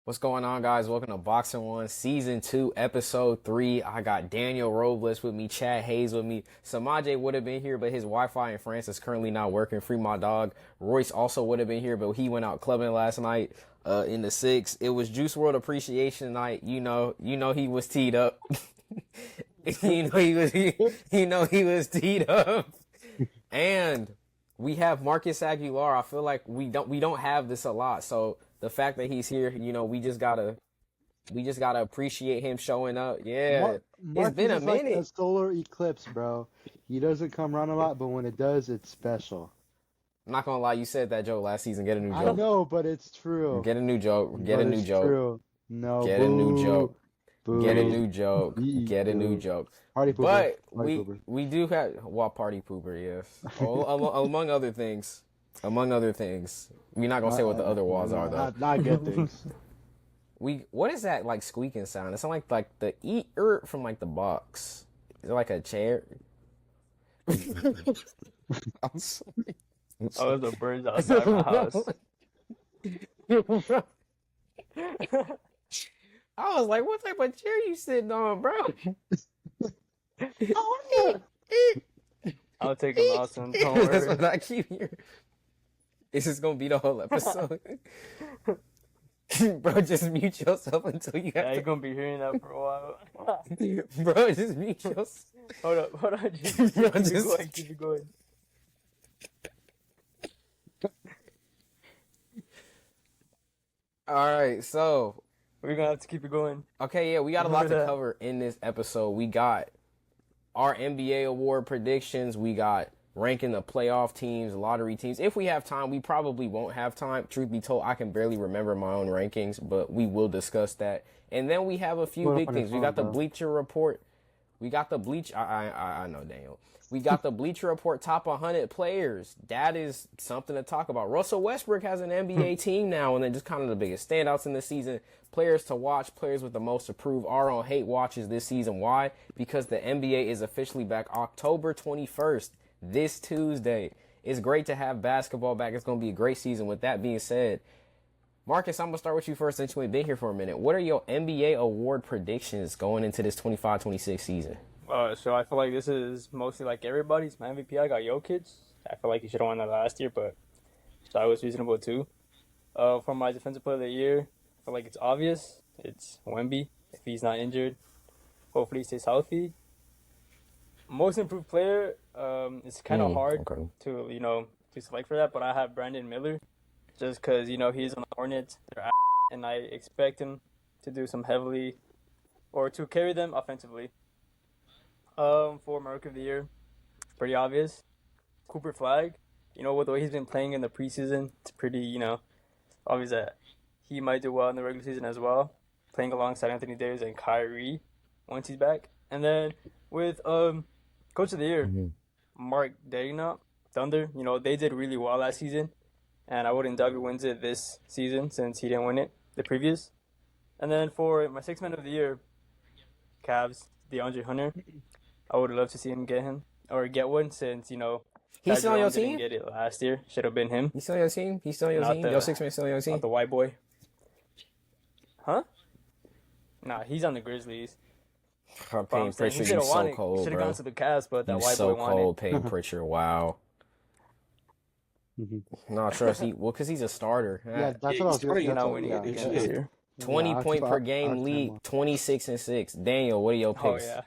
What's going on, guys? Welcome to BoxInOne Season 2, Episode 3. I got Daniel Robles with me, Chad Hayes with me. Samajai would have been here, but his Wi-Fi in France is currently not working. Free my dog. Rois also would have been here, but he went out clubbing last night in the 6. It was Juice World Appreciation Night. You know he was teed up. He was teed up. And we have Marcus Aguilar. I feel like we don't have this a lot, so the fact that he's here, we just gotta appreciate him showing up. Yeah, it's been a minute. Like a solar eclipse, bro. He doesn't come around a lot, but when it does, it's special. I'm not gonna lie, you said that joke last season. Get a new joke. I know, but it's true. Get a new joke. Get a new joke. True. No. Get a new joke. Get a new joke. Get a new joke. Party pooper. But Party pooper. we do have party pooper, yes. Among other things. Among other things. We're not gonna say what the other walls are though. Not good things. What is that like squeaking sound? It sounds like the from like the box. Is it like a chair? I'm sorry. Oh, the birds outside my house. I was like, what type of chair you sitting on, bro? I'll take them out soon. Don't That's worry. what I keep hearing. This is gonna be the whole episode. Bro, just mute yourself until you Yeah, have you're gonna be hearing that for a while. Bro, just mute yourself. Hold up. Just Bro, keep it going. Alright, so We're gonna have to keep it going. okay, yeah, we got a lot to Remember that. cover in this episode. We got our NBA award predictions. We got ranking the playoff teams, lottery teams. If we have time, we probably won't have time. Truth be told, I can barely remember my own rankings, but we will discuss that. And then we have a few big things. We got the Bleacher Report. We got the I know, Daniel. We got the Bleacher Report top 100 players. That is something to talk about. Russell Westbrook has an NBA team now, and then just kind of the biggest standouts in the season. Players to watch, players with the most to prove are on hate watches this season. Why? Because the NBA is officially back October 21st, this Tuesday. It's great to have basketball back. It's going to be a great season. With that being said, Marcus, I'm going to start with you first since you ain't been here for a minute. What are your NBA award predictions going into this 25-26 season? So I feel like this is mostly like everybody's. My MVP, I got Jokic. I feel like he should have won that last year, but I was reasonable too. For my defensive player of the year, I feel like it's obvious. It's Wemby. If he's not injured, hopefully he stays healthy. Most improved player, it's kind of hard to select for that, but I have Brandon Miller, just because he's on the Hornets, and I expect him to do some heavily, or to carry them offensively. For my rookie of the year, pretty obvious. Cooper Flag, with the way he's been playing in the preseason, it's pretty, obvious that he might do well in the regular season as well, playing alongside Anthony Davis and Kyrie once he's back. And then with Coach of the Year, Mark Daigneault, Thunder, they did really well last season, and I wouldn't doubt he wins it this season since he didn't win it the previous. And then for my sixth man of the year, Cavs, DeAndre Hunter. I would love to see him get one since, He's still on your didn't team? get it last year. Should have been him. He's still on your team? He's still on your Not team? the- Your six man still on your team? Not the white boy. Huh? Nah, he's on the Grizzlies. I'm But Payne I'm saying he Pritchard, should you have so won it. cold, Should have bro. gone to the Cavs, but that You white so boy won cold, it. Payne Pritchard. Wow. No, trust me. Well, because he's a starter. Yeah, that's what I was You're going not to winning say. it again this year. 20 point per game league, 26-6. Daniel, what are your Oh picks? yeah.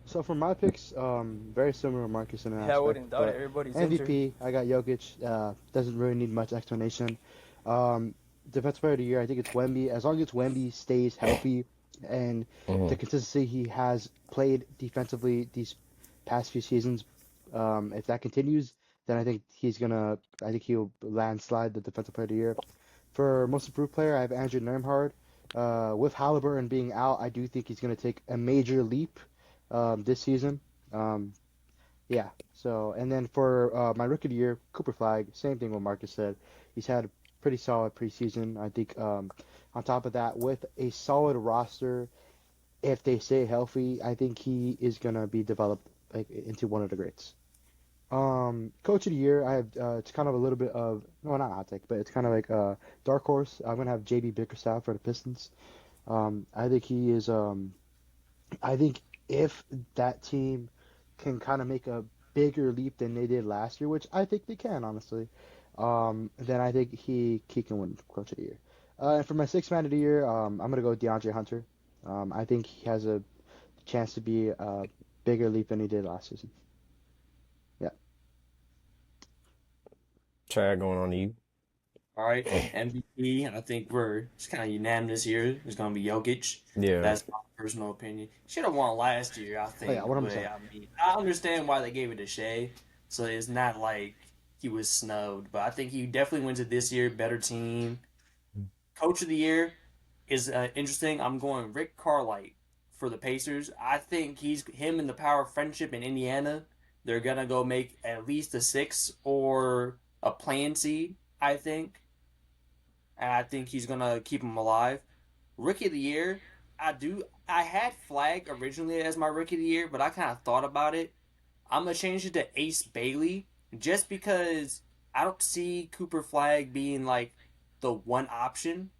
So for my picks, very similar to Marcus in an Yeah, I aspect, wouldn't doubt but it. Everybody's injured. MVP, I got Jokic. Doesn't really need much explanation. Defensive player of the year, I think it's Wemby. As long as Wemby stays healthy and the consistency he has played defensively these past few seasons, if that continues, then I think he'll landslide the defensive player of the year. For most improved player, I have Andrew Nembhard. With Halliburton being out, I do think he's going to take a major leap this season. Yeah. So, and then for my rookie of the year, Cooper Flag, same thing what Marcus said. He's had a pretty solid preseason. I think on top of that, with a solid roster, if they stay healthy, I think he is gonna be developed into one of the greats. Coach of the year, I have it's kind of a little bit of no, not hot take, but it's kind of like dark horse. I'm gonna have JB Bickerstaff for the Pistons. I think he is. I think if that team can kind of make a bigger leap than they did last year, which I think they can, honestly, then I think he can win Coach of the Year. And for my sixth man of the year, I'm gonna go with DeAndre Hunter. I think he has a chance to be a bigger leap than he did last season. Yeah. Chad, going on to you. All right, MVP. I think it's kind of unanimous here. It's gonna be Jokic. Yeah. That's my personal opinion. Should have won last year, I think. yeah, 100%. But I mean, I understand why they gave it to Shea. So it's not like he was snubbed, but I think he definitely wins it this year. Better team. Coach of the year is interesting. I'm going Rick Carlisle for the Pacers. I think him and the power of friendship in Indiana. They're gonna go make at least a 6 or a play-in seed, I think. And I think he's gonna keep him alive. Rookie of the year, I had Flag originally as my rookie of the year, but I kind of thought about it. I'm gonna change it to Ace Bailey just because I don't see Cooper Flag being like the one option.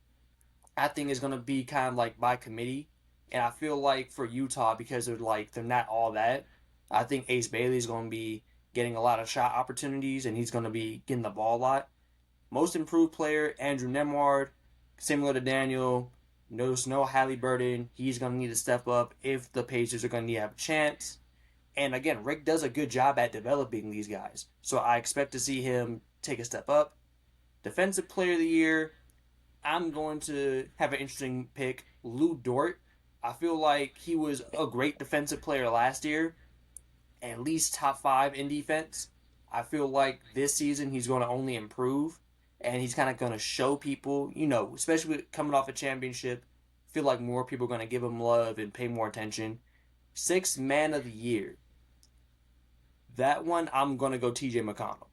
I think it's gonna be kind of like by committee, and I feel like for Utah because they're not all that. I think Ace Bailey is gonna be getting a lot of shot opportunities, and he's gonna be getting the ball a lot. Most improved player, Andrew Nemhard, similar to Daniel. No Halliburton. He's going to need to step up if the Pacers are going to need to have a chance. And again, Rick does a good job at developing these guys. So I expect to see him take a step up. Defensive player of the year, I'm going to have an interesting pick. Lou Dort. I feel like he was a great defensive player last year. At least top 5 in defense. I feel like this season he's going to only improve. And he's kind of going to show people, especially coming off a championship, feel like more people are going to give him love and pay more attention. 6th man of the year. That one, I'm going to go TJ McConnell.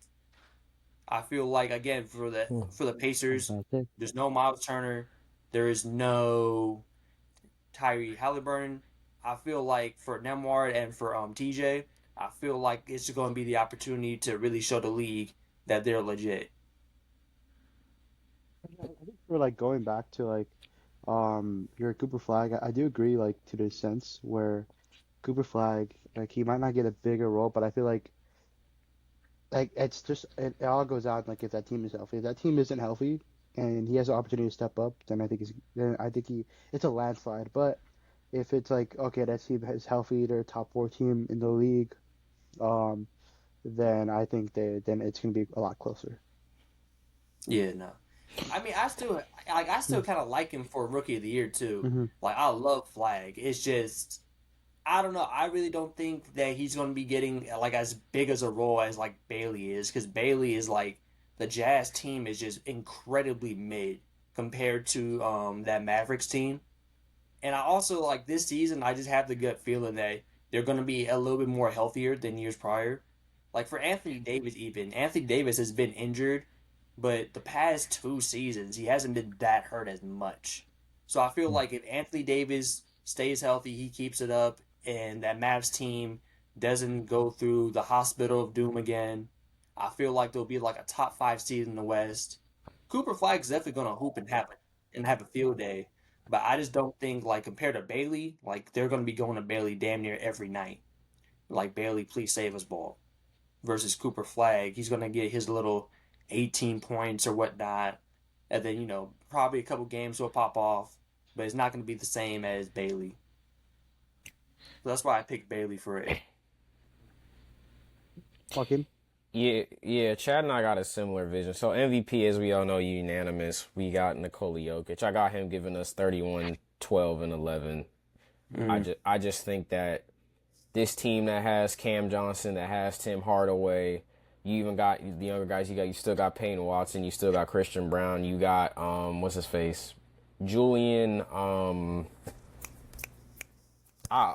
I feel like, again, for the Pacers, there's no Miles Turner. There is no Tyree Halliburton. I feel like for Nemhard and for TJ, I feel like it's going to be the opportunity to really show the league that they're legit. I think for like going back to like your Cooper Flag, I do agree like to the sense where Cooper Flag like he might not get a bigger role, but I feel like it's just it all goes out like if that team is healthy. If that team isn't healthy and he has an opportunity to step up, then I think it's a landslide. But if it's like okay, that team is healthy, they're a top 4 team in the league, then I think then it's gonna be a lot closer. Yeah, no. I mean, I still kind of like him for Rookie of the Year too. Mm-hmm. Like, I love Flag. It's just, I don't know. I really don't think that he's going to be getting like as big as a role as like Bailey is, because Bailey is like the Jazz team is just incredibly mid compared to that Mavericks team. And I also like this season. I just have the gut feeling that they're going to be a little bit more healthier than years prior. Like for Anthony Davis, even Anthony Davis has been injured. But the past 2 seasons, he hasn't been that hurt as much. So I feel like if Anthony Davis stays healthy, he keeps it up, and that Mavs team doesn't go through the hospital of doom again, I feel like they'll be like a top 5 seed in the West. Cooper Flag's definitely going to hoop and have a field day. But I just don't think, like, compared to Bailey, like, they're going to be going to Bailey damn near every night. Like, Bailey, please save us ball. Versus Cooper Flag, he's going to get his little 18 points or whatnot, and then probably a couple games will pop off, but it's not going to be the same as Bailey. So that's why I picked Bailey for it. Joachim? Yeah. Chad and I got a similar vision. So MVP, as we all know, unanimous. We got Nikola Jokic. I got him giving us 31, 12, and 11. I just think that this team that has Cam Johnson, that has Tim Hardaway. You even got the younger guys. You still got Payne Watson. You still got Christian Brown. You got what's his face, Julian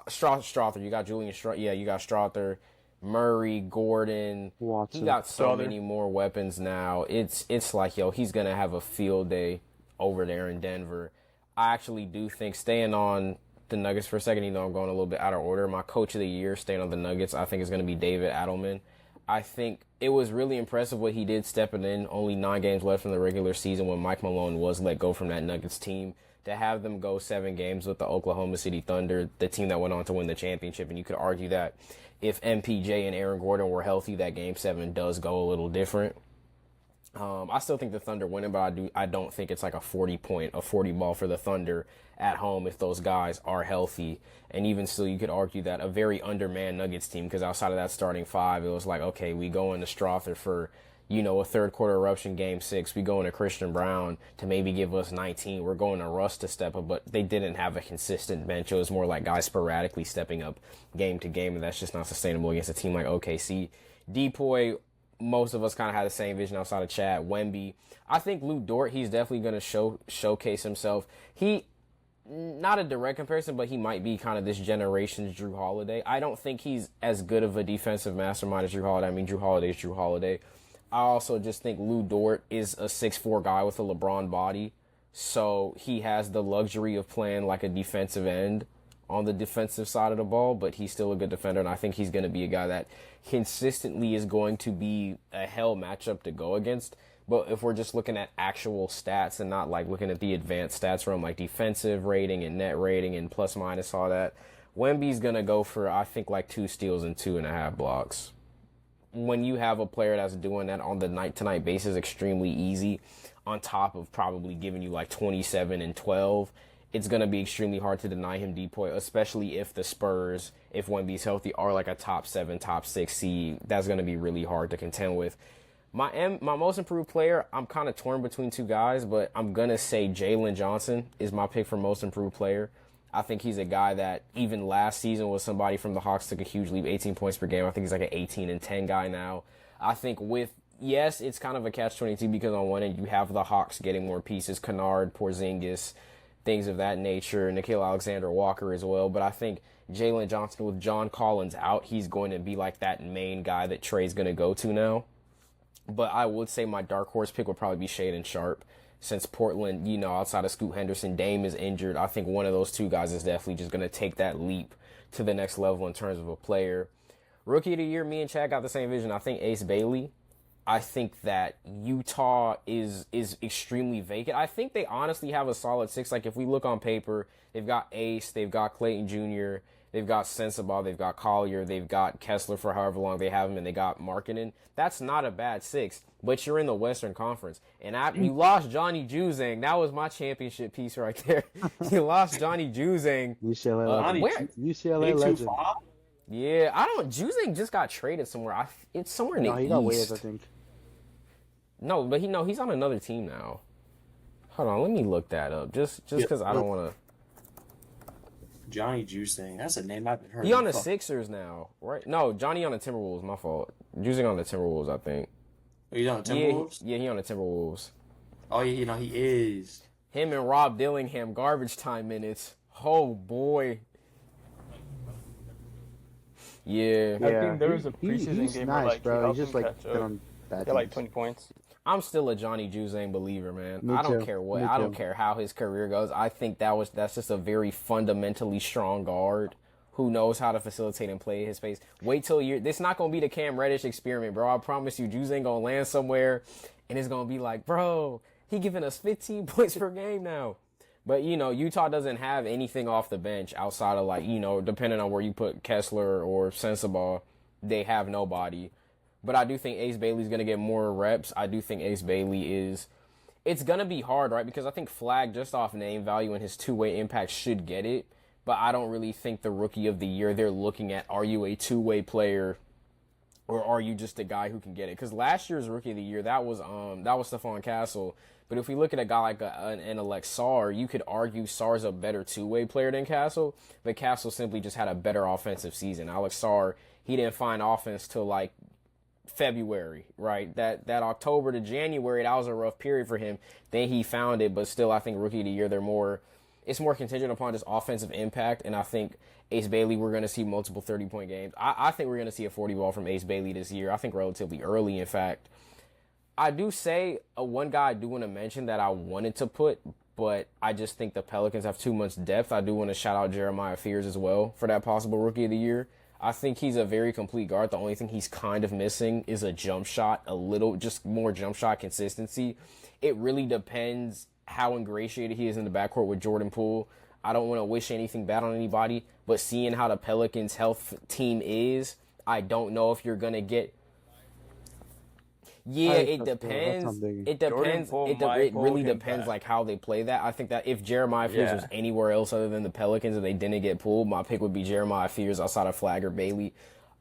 Strother. You got Julian you got Strother, Murray, Gordon. Watson. He got so many more weapons now. It's like he's gonna have a field day over there in Denver. I actually do think, staying on the Nuggets for a second, I'm going a little bit out of order. My coach of the year, staying on the Nuggets, I think is going to be David Adelman. I think it was really impressive what he did stepping in. Only 9 games left in the regular season when Mike Malone was let go from that Nuggets team. To have them go 7 games with the Oklahoma City Thunder, the team that went on to win the championship. And you could argue that if MPJ and Aaron Gordon were healthy, that Game 7 does go a little different. I still think the Thunder winning, but I don't think it's like a 40 ball for the Thunder at home if those guys are healthy. And even still, you could argue that a very undermanned Nuggets team, because outside of that starting 5, it was like, okay, we go into Strother for, a third quarter eruption Game 6. We go into Christian Brown to maybe give us 19. We're going to Russ to step up, but they didn't have a consistent bench. It was more like guys sporadically stepping up game to game, and that's just not sustainable against a team like OKC. Depoy, most of us kind of had the same vision outside of Chad. Wemby, I think Lou Dort, he's definitely going to showcase himself. He, not a direct comparison, but he might be kind of this generation's Drew Holiday. I don't think he's as good of a defensive mastermind as Drew Holiday. I mean, Drew Holiday's Drew Holiday. I also just think Lou Dort is a 6'4" guy with a LeBron body, so he has the luxury of playing like a defensive end on the defensive side of the ball, but he's still a good defender, and I think he's going to be a guy that consistently is going to be a hell matchup to go against. But if we're just looking at actual stats and not like looking at the advanced stats from like defensive rating and net rating and plus minus all that, Wemby's going to go for, I think, like 2 steals and 2.5 blocks. When you have a player that's doing that on the night-to-night basis extremely easy, on top of probably giving you like 27 and 12, it's going to be extremely hard to deny him Depoy, especially if the Spurs, if Wemby's healthy, are like a top 7, top 6 seed. That's going to be really hard to contend with. My most improved player, I'm kind of torn between 2 guys, but I'm going to say Jalen Johnson is my pick for most improved player. I think he's a guy that even last season was somebody from the Hawks, took a huge leap, 18 points per game. I think he's like an 18 and 10 guy now. I think yes, it's kind of a catch-22 because on one end you have the Hawks getting more pieces, Kennard, Porzingis, things of that nature, Nickeil Alexander-Walker as well. But I think Jalen Johnson, with John Collins out, he's going to be like that main guy that Trey's going to go to now. But I would say my dark horse pick would probably be Shaedon Sharpe. Since Portland, outside of Scoot Henderson, Dame is injured, I think one of those 2 guys is definitely just going to take that leap to the next level in terms of a player. Rookie of the year, me and Chad got the same vision. I think Ace Bailey. I think that Utah is extremely vacant. I think they honestly have a solid 6. Like, if we look on paper, they've got Ace, they've got Clayton Jr., they've got Sensabaugh, they've got Collier, they've got Kessler for however long they have him, and they got Markkanen. That's not a bad 6, but you're in the Western Conference. And you lost Johnny Juzang. That was my championship piece right there. You lost Johnny Juzang. UCLA legend. Yeah, Juzang just got traded somewhere. It's somewhere in the East. No, he got waived, I think. No, but he's on another team now. Hold on, let me look that up. Just because I don't want to. Johnny Juzang, that's a name I've been heard. He on the Sixers now, right? No, Johnny on the Timberwolves. My fault. Juzang on the Timberwolves, I think. Are you on the Timberwolves? Yeah, he on the Timberwolves. Oh, yeah, he is. Him and Rob Dillingham, garbage time minutes. Oh boy. Yeah. I think there was a preseason game nice, where like bro. he He's just like catch been up. on bad Got like teams. 20 points. I'm still a Johnny Juzang believer, man. Me I don't too. care what. Me I don't too. care how his career goes. I think that's just a very fundamentally strong guard who knows how to facilitate and play his pace. Wait till this not gonna be the Cam Reddish experiment, bro. I promise you, Juzang gonna land somewhere, and it's gonna be like, bro, he giving us 15 points per game now. But Utah doesn't have anything off the bench outside of like depending on where you put Kessler or Sensabaugh, they have nobody. But I do think Ace Bailey's going to get more reps. I do think Ace Bailey it's going to be hard, right? Because I think Flag, just off name value and his 2-way impact, should get it. But I don't really think the Rookie of the Year, they're looking at, are you a 2-way player or are you just a guy who can get it? Because last year's Rookie of the Year, that was Stephon Castle. But if we look at a guy like an Alex Sarr, you could argue Sarr's a better 2-way player than Castle. But Castle simply just had a better offensive season. Alex Sarr, he didn't find offense till like February, right? That October to January, that was a rough period for him. Then he found it, but still, I think Rookie of the Year, it's more contingent upon just offensive impact, and I think Ace Bailey, we're going to see multiple 30-point games. I think we're going to see a 40 ball from Ace Bailey this year. I think relatively early, in fact. I do say one guy I do want to mention that I wanted to put, but I just think the Pelicans have too much depth. I do want to shout out Jeremiah Fears as well for that possible Rookie of the Year. I think he's a very complete guard. The only thing he's kind of missing is a jump shot, just more jump shot consistency. It really depends how ingratiated he is in the backcourt with Jordan Poole. I don't want to wish anything bad on anybody, but seeing how the Pelicans' health team is, I don't know if you're going to get... Yeah, it depends. It depends. It really depends, like, how they play that. I think that if Jeremiah Fears was anywhere else other than the Pelicans and they didn't get pulled, my pick would be Jeremiah Fears outside of Flagg or Bailey.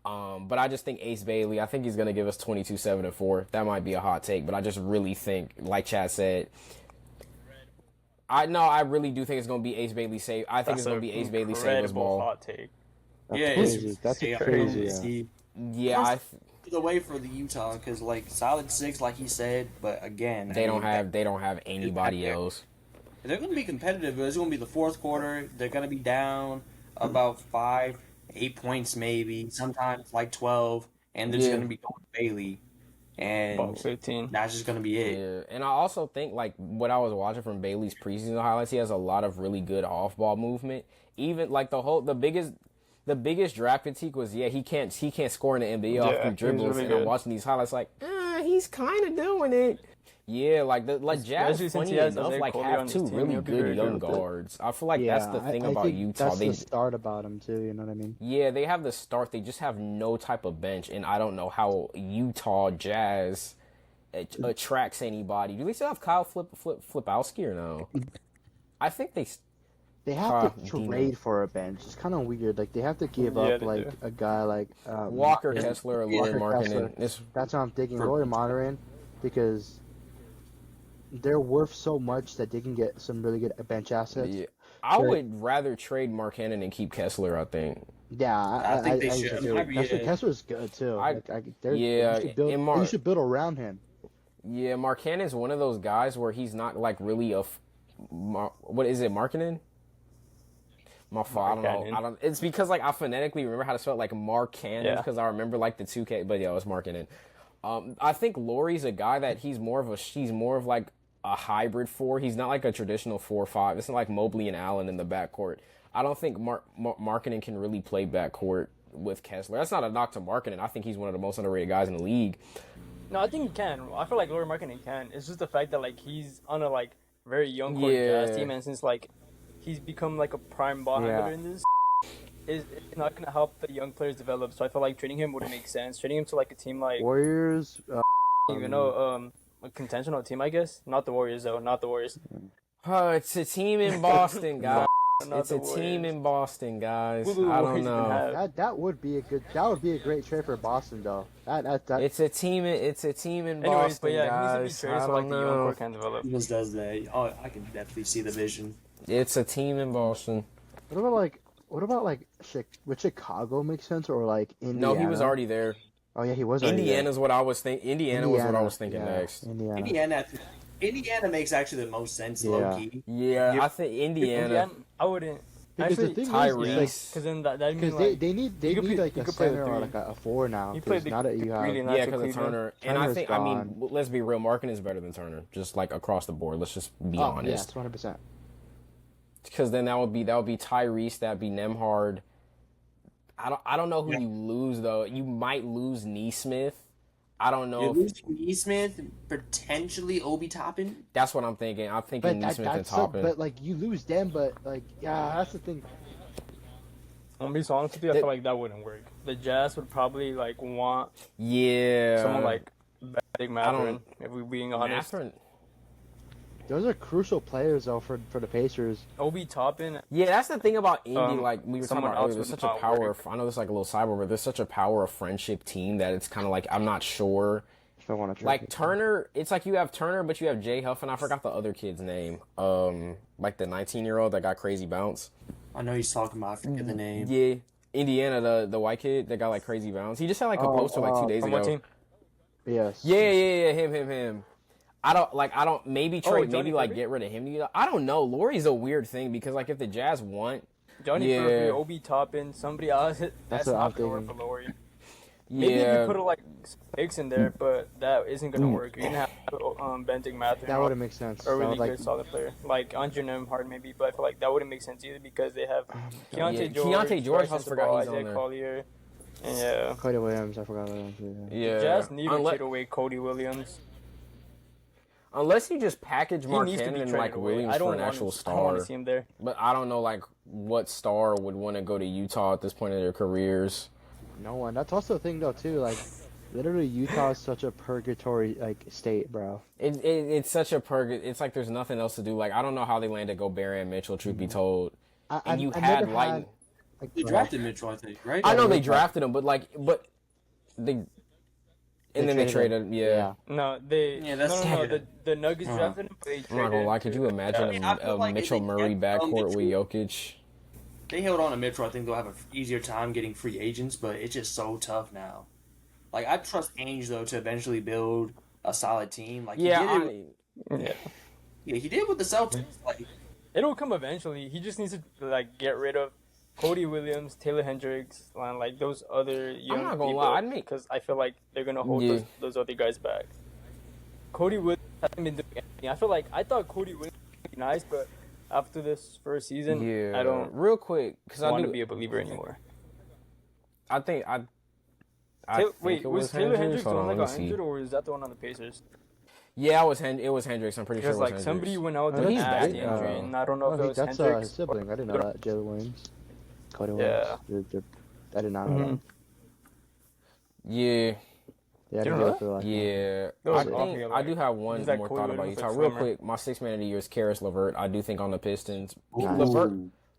But I just think Ace Bailey, I think he's going to give us 22, 7, and 4. That might be a hot take, but I just really think, like Chad said, I really do think it's going to be Ace Bailey save. I think it's going to be Ace Bailey save his ball. Hot take. That's crazy. Yeah, the way for the Utah because like solid 6, like he said, but again, they don't have anybody else. They're going to be competitive, but it's going to be the fourth quarter. They're going to be down about 5, 8 points, maybe sometimes like 12, and they're just going to be going Bailey, and about 15. That's just going to be it. Yeah, and I also think like what I was watching from Bailey's preseason highlights, he has a lot of really good off-ball movement. Even like the biggest draft critique was he can't score in the NBA off through dribbles, really and I'm watching these highlights like he's kind of doing it. Yeah, like Jazz funny enough like have two really good young guards. I feel like that's the thing about Utah. That's the start about them too. You know what I mean? Yeah, they have the start. They just have no type of bench, and I don't know how Utah Jazz attracts anybody. Do they still have Kyle Flipowski or no? I think they have to trade for a bench. It's kind of weird. Like they have to give up like a guy like Walker Kessler or Lauri Markkanen. That's what I'm thinking. Lauri Markkanen, because they're worth so much that they can get some really good bench assets. Yeah. I would rather trade Markkanen and keep Kessler, I think. Yeah, I think they should. Kessler's good too. You should build around him. Yeah, Markkanen's one of those guys where he's not like really what is it, Markkanen? My fault. I don't. It's because like I phonetically remember how to spell it, like Markkanen because I remember like the 2K. But yeah, it's Markkanen. I think Lauri's a guy that he's more of like a hybrid 4. He's not like a traditional 4-5. It's not like Mobley and Allen in the backcourt. I don't think Markkanen can really play backcourt with Kessler. That's not a knock to Markkanen. I think he's one of the most underrated guys in the league. No, I think he can. I feel like Lauri Markkanen can. It's just the fact that like he's on a like very young core Jazz team, and since like he's become like a prime ball handler in this, it's not gonna help the young players develop. So I feel like trading him wouldn't make sense. Trading him to like a team like Warriors, a contentional team, I guess. Not the Warriors though. Not the Warriors. It's a team in Boston, guys. It's a team in Boston, guys. I don't know. That would be a great trade for Boston, though. It's a team in Boston, but yeah, guys. He needs to be traded so like the young core can develop. He just does that. Oh, I can definitely see the vision. It's a team in Boston. What about would Chicago make sense, or like Indiana? No, he was already there. Oh yeah, he was. Indiana's what I was thinking. Indiana was what I was thinking next. Indiana makes actually the most sense, low key. Yeah, I think Indiana. I wouldn't. Actually, Tyrese. Because then that mean like they need like a center or like a 4 now. Because now that you have because of Turner. And I think let's be real. Markkanen is better than Turner, just like across the board. Let's just be honest. Yeah, 100%. Because then that would be Tyrese, that'd be Nembhard. I don't know who you lose though. You might lose Neesmith. I don't know. You're losing Neesmith, potentially Obi Toppin. That's what I'm thinking. I'm thinking Neesmith and Toppin. But like you lose them, but like that's the thing. I'm gonna be so honest with you. I feel like that wouldn't work. The Jazz would probably like want someone like Big Mathurin. If we're being honest. Those are crucial players, though, for the Pacers. Obi Toppin. Yeah, that's the thing about Indy. Like we were talking about earlier, there's such a power. I know there's like a little cyber, but there's such a power of friendship team that it's kind of like I'm not sure. If I want to like Turner, it's like you have Turner, but you have Jay Huff, and I forgot the other kid's name. Like the 19-year-old that got crazy bounce. I know he's talking about. I forget the name. Yeah, Indiana, the white kid that got like crazy bounce. He just had like a poster like 2 days ago. What team? Yes. Yeah, him. Maybe trade, maybe like get rid of him. I don't know. Lauri's a weird thing because like if the Jazz want Johnny Furphy, Obi Toppin, somebody else, that's not gonna work for Lauri. Maybe you could put like picks in there, but that isn't gonna work. You're gonna have Benedict Mathurin. That wouldn't make sense. A really good solid player like Andre Nembhard maybe, but I feel like that wouldn't make sense either because they have Keontae George. I forgot he's on there. Collier, Yeah. Cody Williams, I forgot Williams. Yeah. Jazz need to trade away Cody Williams. Unless you just package He needs to be Markkanen and traded like away. Williams I for don't an want actual him, I don't want to star. see him there. But I don't know like what star would want to go to Utah at this point in their careers. No one. That's also the thing though too. Like, literally, Utah is such a purgatory like state, bro. It's such a It's like there's nothing else to do. Like I don't know how they landed Gobert and Mitchell. Truth be told, and you had Light. Like, They drafted Mitchell, I think, right? I know they drafted him, but they. And then they traded traded, yeah. No, they. Yeah, that's no. stupid. The Nuggets drafted him. They I'm not gonna lie. Could you imagine I feel a like Mitchell they Murray kept backcourt with Mitchell. Jokic? They held on to Mitchell. I think they'll have an easier time getting free agents, but it's just so tough now. Like, I trust Ainge, though, to eventually build a solid team. Like, he did with the Celtics. Like, It'll come eventually. He just needs to like get rid of Cody Williams, Taylor Hendricks, and like those other young I'm not gonna people. lie, Because I feel like they're gonna hold Yeah. those other guys back. Cody Williams hasn't been doing anything. I thought Cody Williams would be nice, but after this first season, Yeah, I don't real quick because I want do. to be a believer anymore. I think Wait, it was Taylor Hendricks the Hold one on, that let got me see. injured, or is that the one on the Pacers? Yeah, it was Hendricks. I'm pretty sure it Because was like Hendricks. somebody went out with But an he's ass back now. injury, and I don't know if it was that's Hendricks. his sibling. I didn't know that. Jalen Williams, Cody Yeah. Williams. I did not know Yeah, that. Yeah, I You didn't know know that. Like, yeah. That was I think awful, I do have one he's like more Cody thought about Williams, Utah. like Real swimmer. quick, my sixth man of the year is Karis LeVert. I do think on the Pistons, Nice.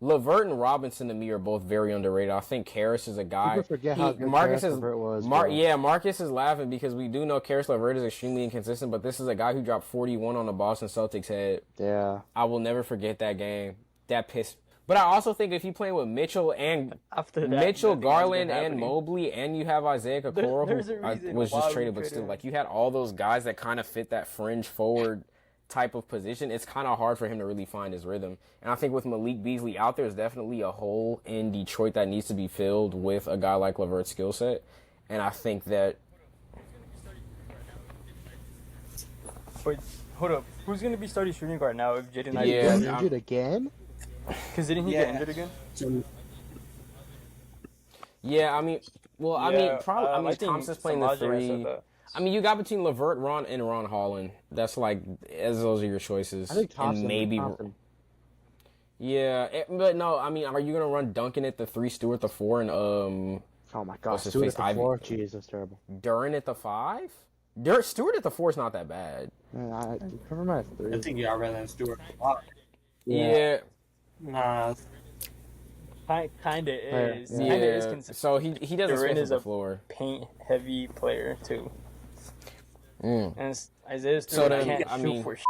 LeVert and Robinson to me are both very underrated. I think Karis is a guy. People forget how good Marcus Karis is LeVert was, bro. yeah. Marcus is laughing because we do know Karis LeVert is extremely inconsistent, but this is a guy who dropped 41 on the Boston Celtics head. Yeah. I will never forget that game. That pissed. But I also think if you play with Mitchell and After that, Mitchell, nothing has been Garland, and happening. Mobley, and you have Isaiah Okoro, there's a who reason was why just we traded, but traded still, him. like you had all those guys that kind of fit that fringe forward type of position. It's kind of hard for him to really find his rhythm. And I think with Malik Beasley out there, is definitely a hole in Detroit that needs to be filled with a guy like LeVert's skill set. And I think that Wait, hold up. Who's gonna be starting shooting guard now if Jaden Ivey Yeah, gets He's injured again? Because didn't he get injured again? yeah, I mean, well, I mean, probably. I mean, think Thompson's playing the Samajai said three. that. I mean, you got between LeVert, Ron, and Ron Holland. That's like, as those are your choices. I think Thompson. And maybe, Thompson. yeah, but no. I mean, are you gonna run Duncan at the 3, Stewart the 4, and Oh my God. What's his Stewart face? at the Ivy. 4? Jeez, that's terrible. Duran at the 5? Stewart at the 4 is not that bad. Man, I never mind at 3. I think y'all rather have Stewart. Yeah, Nah, Kinda is. Yeah. Kinda is yeah. considered So he doesn't Duran space is the a floor. paint heavy player too. Mm. And Isaiah So Stewart then, can't I shoot mean, for shit.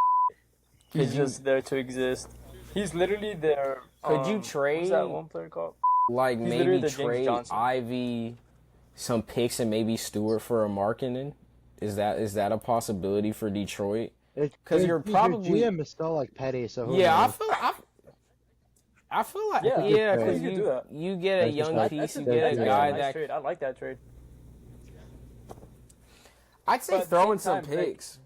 He's just there to exist. He's literally there. Could you What's trade that one player called? like He's maybe literally the James trade Johnson. Ivy, some picks, and maybe Stewart for a Markkanen? Is that a possibility for Detroit? 'Cause you're probably- your GM is still like petty, so who Yeah, knows? I feel like Yeah, yeah, I because think you could do that. you get a That's just young like- piece, you that's get a just guy nice that trade. I like that trade. I'd say But at the throw in same some time, like, picks.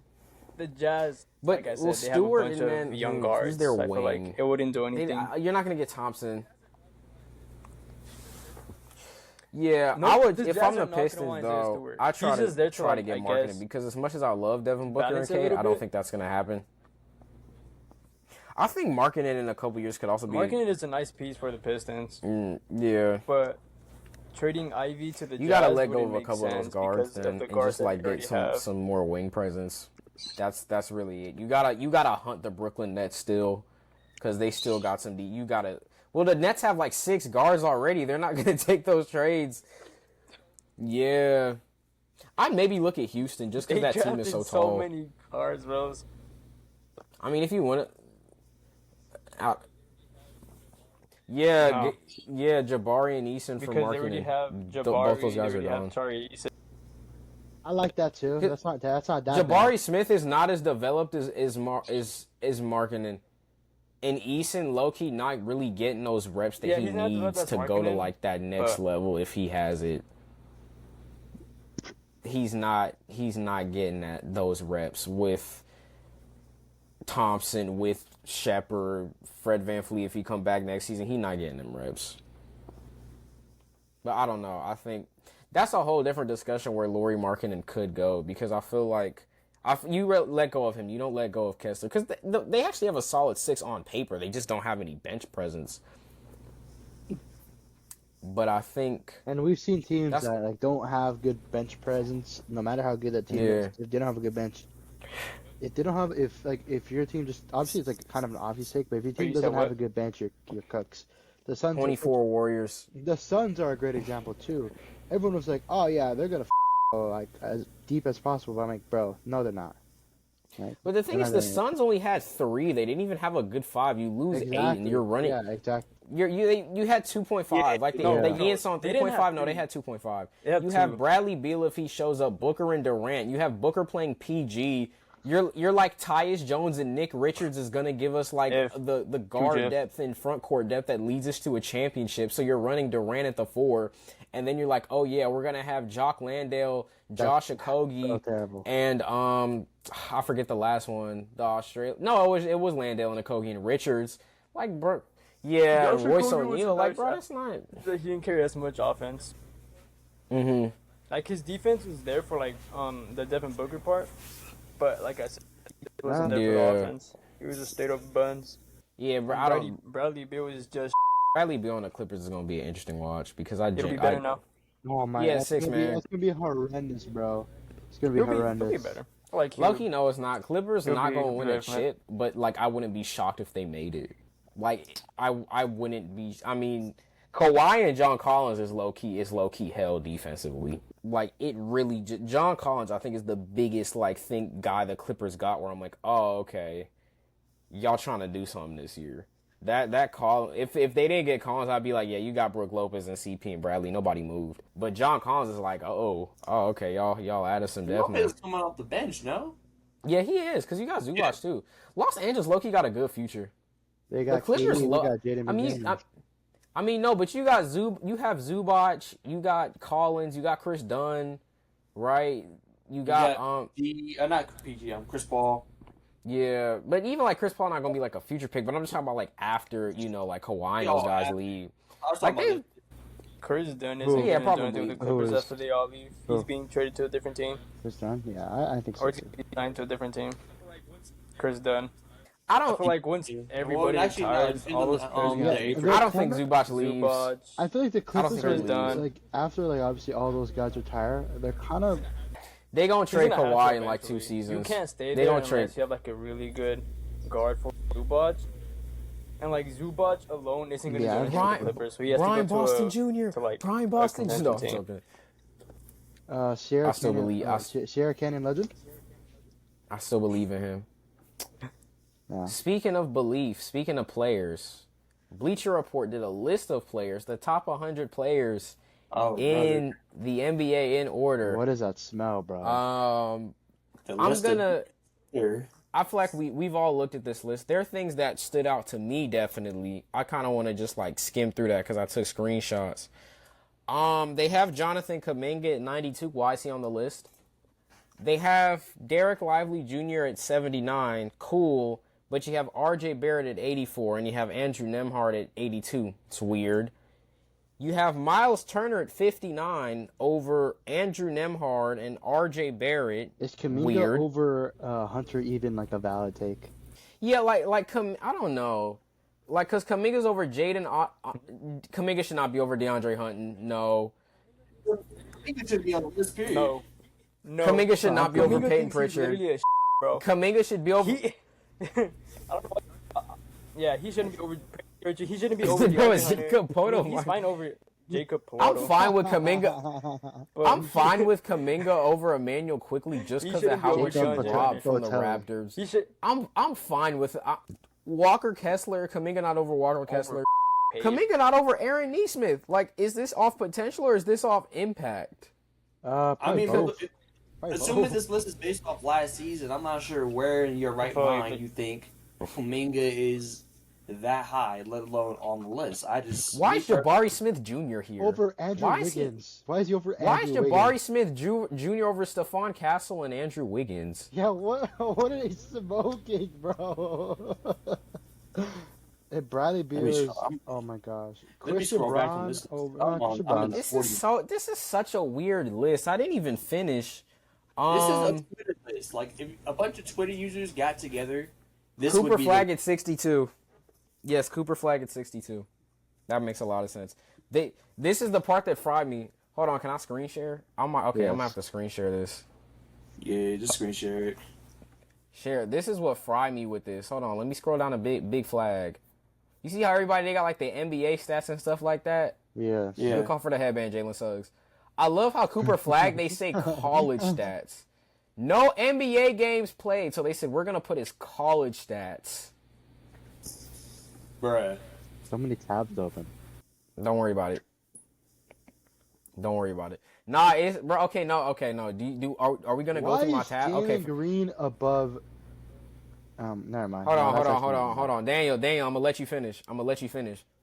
The Jazz, But, like I said, well, they Stewart have a bunch and of then young who's guards. their I feel wing? like it wouldn't do anything. You're not gonna get Thompson. Yeah, No, I would. the If Jazz I'm are the not gonna Pistons, want Isaiah though, Stewart. I try He's just there to, to like, get I marketing guess, because as much as I love Devin Booker and balance a Cade, little I don't bit. think that's gonna happen. I think marketing in a couple years could also be. Marketing is a nice piece for the Pistons, Yeah, but trading Ivy to the you Jazz gotta let go wouldn't of a make couple of those sense guards because of then, the and guards just that like you get already have. some more wing presence. That's really it. You gotta hunt the Brooklyn Nets still, because they still got some. You gotta. Well, the Nets have like 6 guards already. They're not gonna take those trades. Yeah, I'd maybe look at Houston just because They that team is drafted so tall. so many guards, bro. I mean, if you want to, out. Yeah, No. yeah, Jabari and Eason for Because they marketing. already have Both Jabari, those they guys are already have gone. Tari. I like that too. That's not that Jabari bad. Smith is not as developed as marketing, and Eason low-key not really getting those reps that Yeah, he he's not developed needs as to go to Markkanen, like that next but- level if he has it. He's not getting those reps with Thompson, with Shepard, Fred VanVleet. If he come back next season, he's not getting them reps. But I don't know. I think that's a whole different discussion where Lauri Markkanen could go, because I feel like let go of him. You don't let go of Kessler, because they actually have a solid 6 on paper. They just don't have any bench presence. But I think, and we've seen teams that like don't have good bench presence, no matter how good that team is. If they don't have a good bench, if your team just, obviously it's like kind of an obvious take, but if your team doesn't have a good bench, you're cooks. The Suns 24 Warriors. The Suns are a great example too. Everyone was like, oh yeah, they're gonna like as deep as possible. But I'm like, bro, no, they're not. Right? But the thing is, the Suns only had 3. They didn't even have a good 5. You lose 8, and you're running. Yeah, exactly. You had 2.5. They Ian's on 3.5. No, they had 2.5. You have Bradley Beal if he shows up. Booker and Durant. You have Booker playing PG. You're like Tyus Jones and Nick Richards is gonna give us like the guard depth and front court depth that leads us to a championship. So you're running Durant at the 4, and then you're like, oh yeah, we're gonna have Jock Landale, Josh Okogie, and I forget the last one. The Australian. No, it was Landale and Okogie and Richards. Like, bro, yeah, Royce O'Neal. Like, bro, that's not. He didn't carry as much offense. Mm-hmm. Like his defense was there for like the Devin Booker part. But like I said, it wasn't there for the offense. He was just straight up buns. Yeah, bro. Bradley Beal was just. Bradley Beal on the Clippers is gonna be an interesting watch, because it'll be better now. Oh my. Yeah, 6 man. It's gonna be horrendous, bro. It's gonna be horrendous. It'll be better. Like Loki, no, it's not. Clippers are not gonna win a shit, but like I wouldn't be shocked if they made it. Like I wouldn't be. I mean, Kawhi and John Collins is low key hell defensively. Like, it really John Collins, I think, is the biggest guy the Clippers got, where I'm like, oh, okay, y'all trying to do something this year. That call, if they didn't get Collins, I'd be like, yeah, you got Brook Lopez and CP and Bradley, nobody moved. But John Collins is like, oh, okay, y'all added some depth. Lopez coming off the bench, no? Yeah, he is, because you got Zubac too. Los Angeles low-key got a good future. They got the Clippers. they got Jaden I mean, no, but you have Zubac, you got Collins, you got Chris Dunn, right? You got not PG, Chris Paul. Yeah, but even like Chris Paul not gonna be like a future pick, but I'm just talking about like after, like Kawhi and those guys leave. I was talking about Chris Dunn isn't going to do the Clippers after they all leave. Who? He's being traded to a different team. Chris Dunn? Yeah, I think so. Or he's signed to a different team. Chris Dunn. I feel like once everybody retires, all those players I don't think Zubac leaves. I feel like the Clippers are done. like after obviously all those guys retire, they're kind of they gonna trade Kawhi in like 2 seasons. You can't stay there unless you have like a really good guard for Zubac. And like Zubac alone isn't gonna do anything for the Clippers, so he has Brian to go Boston Jr. to like Brian Boston Jr. Sierra I still believe Sierra Canyon legend. I still believe in him. Yeah. Speaking of belief, speaking of players, Bleacher Report did a list of players, the top 100 players in the NBA in order. What does that smell, bro? I feel like we've all looked at this list. There are things that stood out to me, definitely. I kind of want to just like skim through that because I took screenshots. They have Jonathan Kuminga at 92. Why is he on the list? They have Derek Lively Jr. at 79. Cool. But you have R.J. Barrett at 84, and you have Andrew Nembhard at 82. It's weird. You have Miles Turner at 59 over Andrew Nembhard and R.J. Barrett. Is Kuminga over Hunter even like a valid take? Yeah, I don't know. Like, because Kuminga's over Jaden. Kuminga should not be over DeAndre Hunting. No. Kuminga should be on the list, period. No. Kuminga should not be over Peyton Pritchard. Kuminga should be over... I don't know. Yeah, he shouldn't be over. He shouldn't be over. Jacob Poto. He's fine over Jacob Poto. I'm fine with Kuminga. I'm fine with Kuminga over Emmanuel Quickly just because of how much he dropped from the Raptors. I'm fine with Walker Kessler. Kuminga not over Walker Kessler. Kuminga not over Aaron Nesmith. Like, is this off potential or is this off impact? I mean, assuming this list is based off last season, I'm not sure where in your right mind you think Kuminga is that high, let alone on the list. Why is Jabari Smith Jr. here? Over Andrew Wiggins. Why is he over Andrew Wiggins? Why is Jabari Smith Jr. over Stephon Castle and Andrew Wiggins? Yeah, what are they smoking, bro? If Bradley Beal me is, scroll- oh my gosh, Let me Christian scroll back from Braun this. over I'm Christian in Braun. the This is such a weird list. I didn't even finish. This is a Twitter list. Like, if a bunch of Twitter users got together, this Cooper would be Flag at 62. Yes, Cooper Flag at 62. That makes a lot of sense. This is the part that fried me. Hold on, can I screen share? I'm gonna have to screen share this. Yeah, just screen share it. Share. This is what fried me with this. Hold on, let me scroll down a big flag. You see how everybody they got like the NBA stats and stuff like that? Yeah. You'll come for the headband, Jalen Suggs. I love how Cooper Flag they say college stats. No NBA games played, so they said we're gonna put his college stats. Bruh. So many tabs open. Don't worry about it. Don't worry about it. Nah, it's bro. Okay, no. Are we gonna go through my tab? Why Okay. is Jalen Green above? Never mind. Hold No, that's hold on. Daniel, I'm gonna let you finish.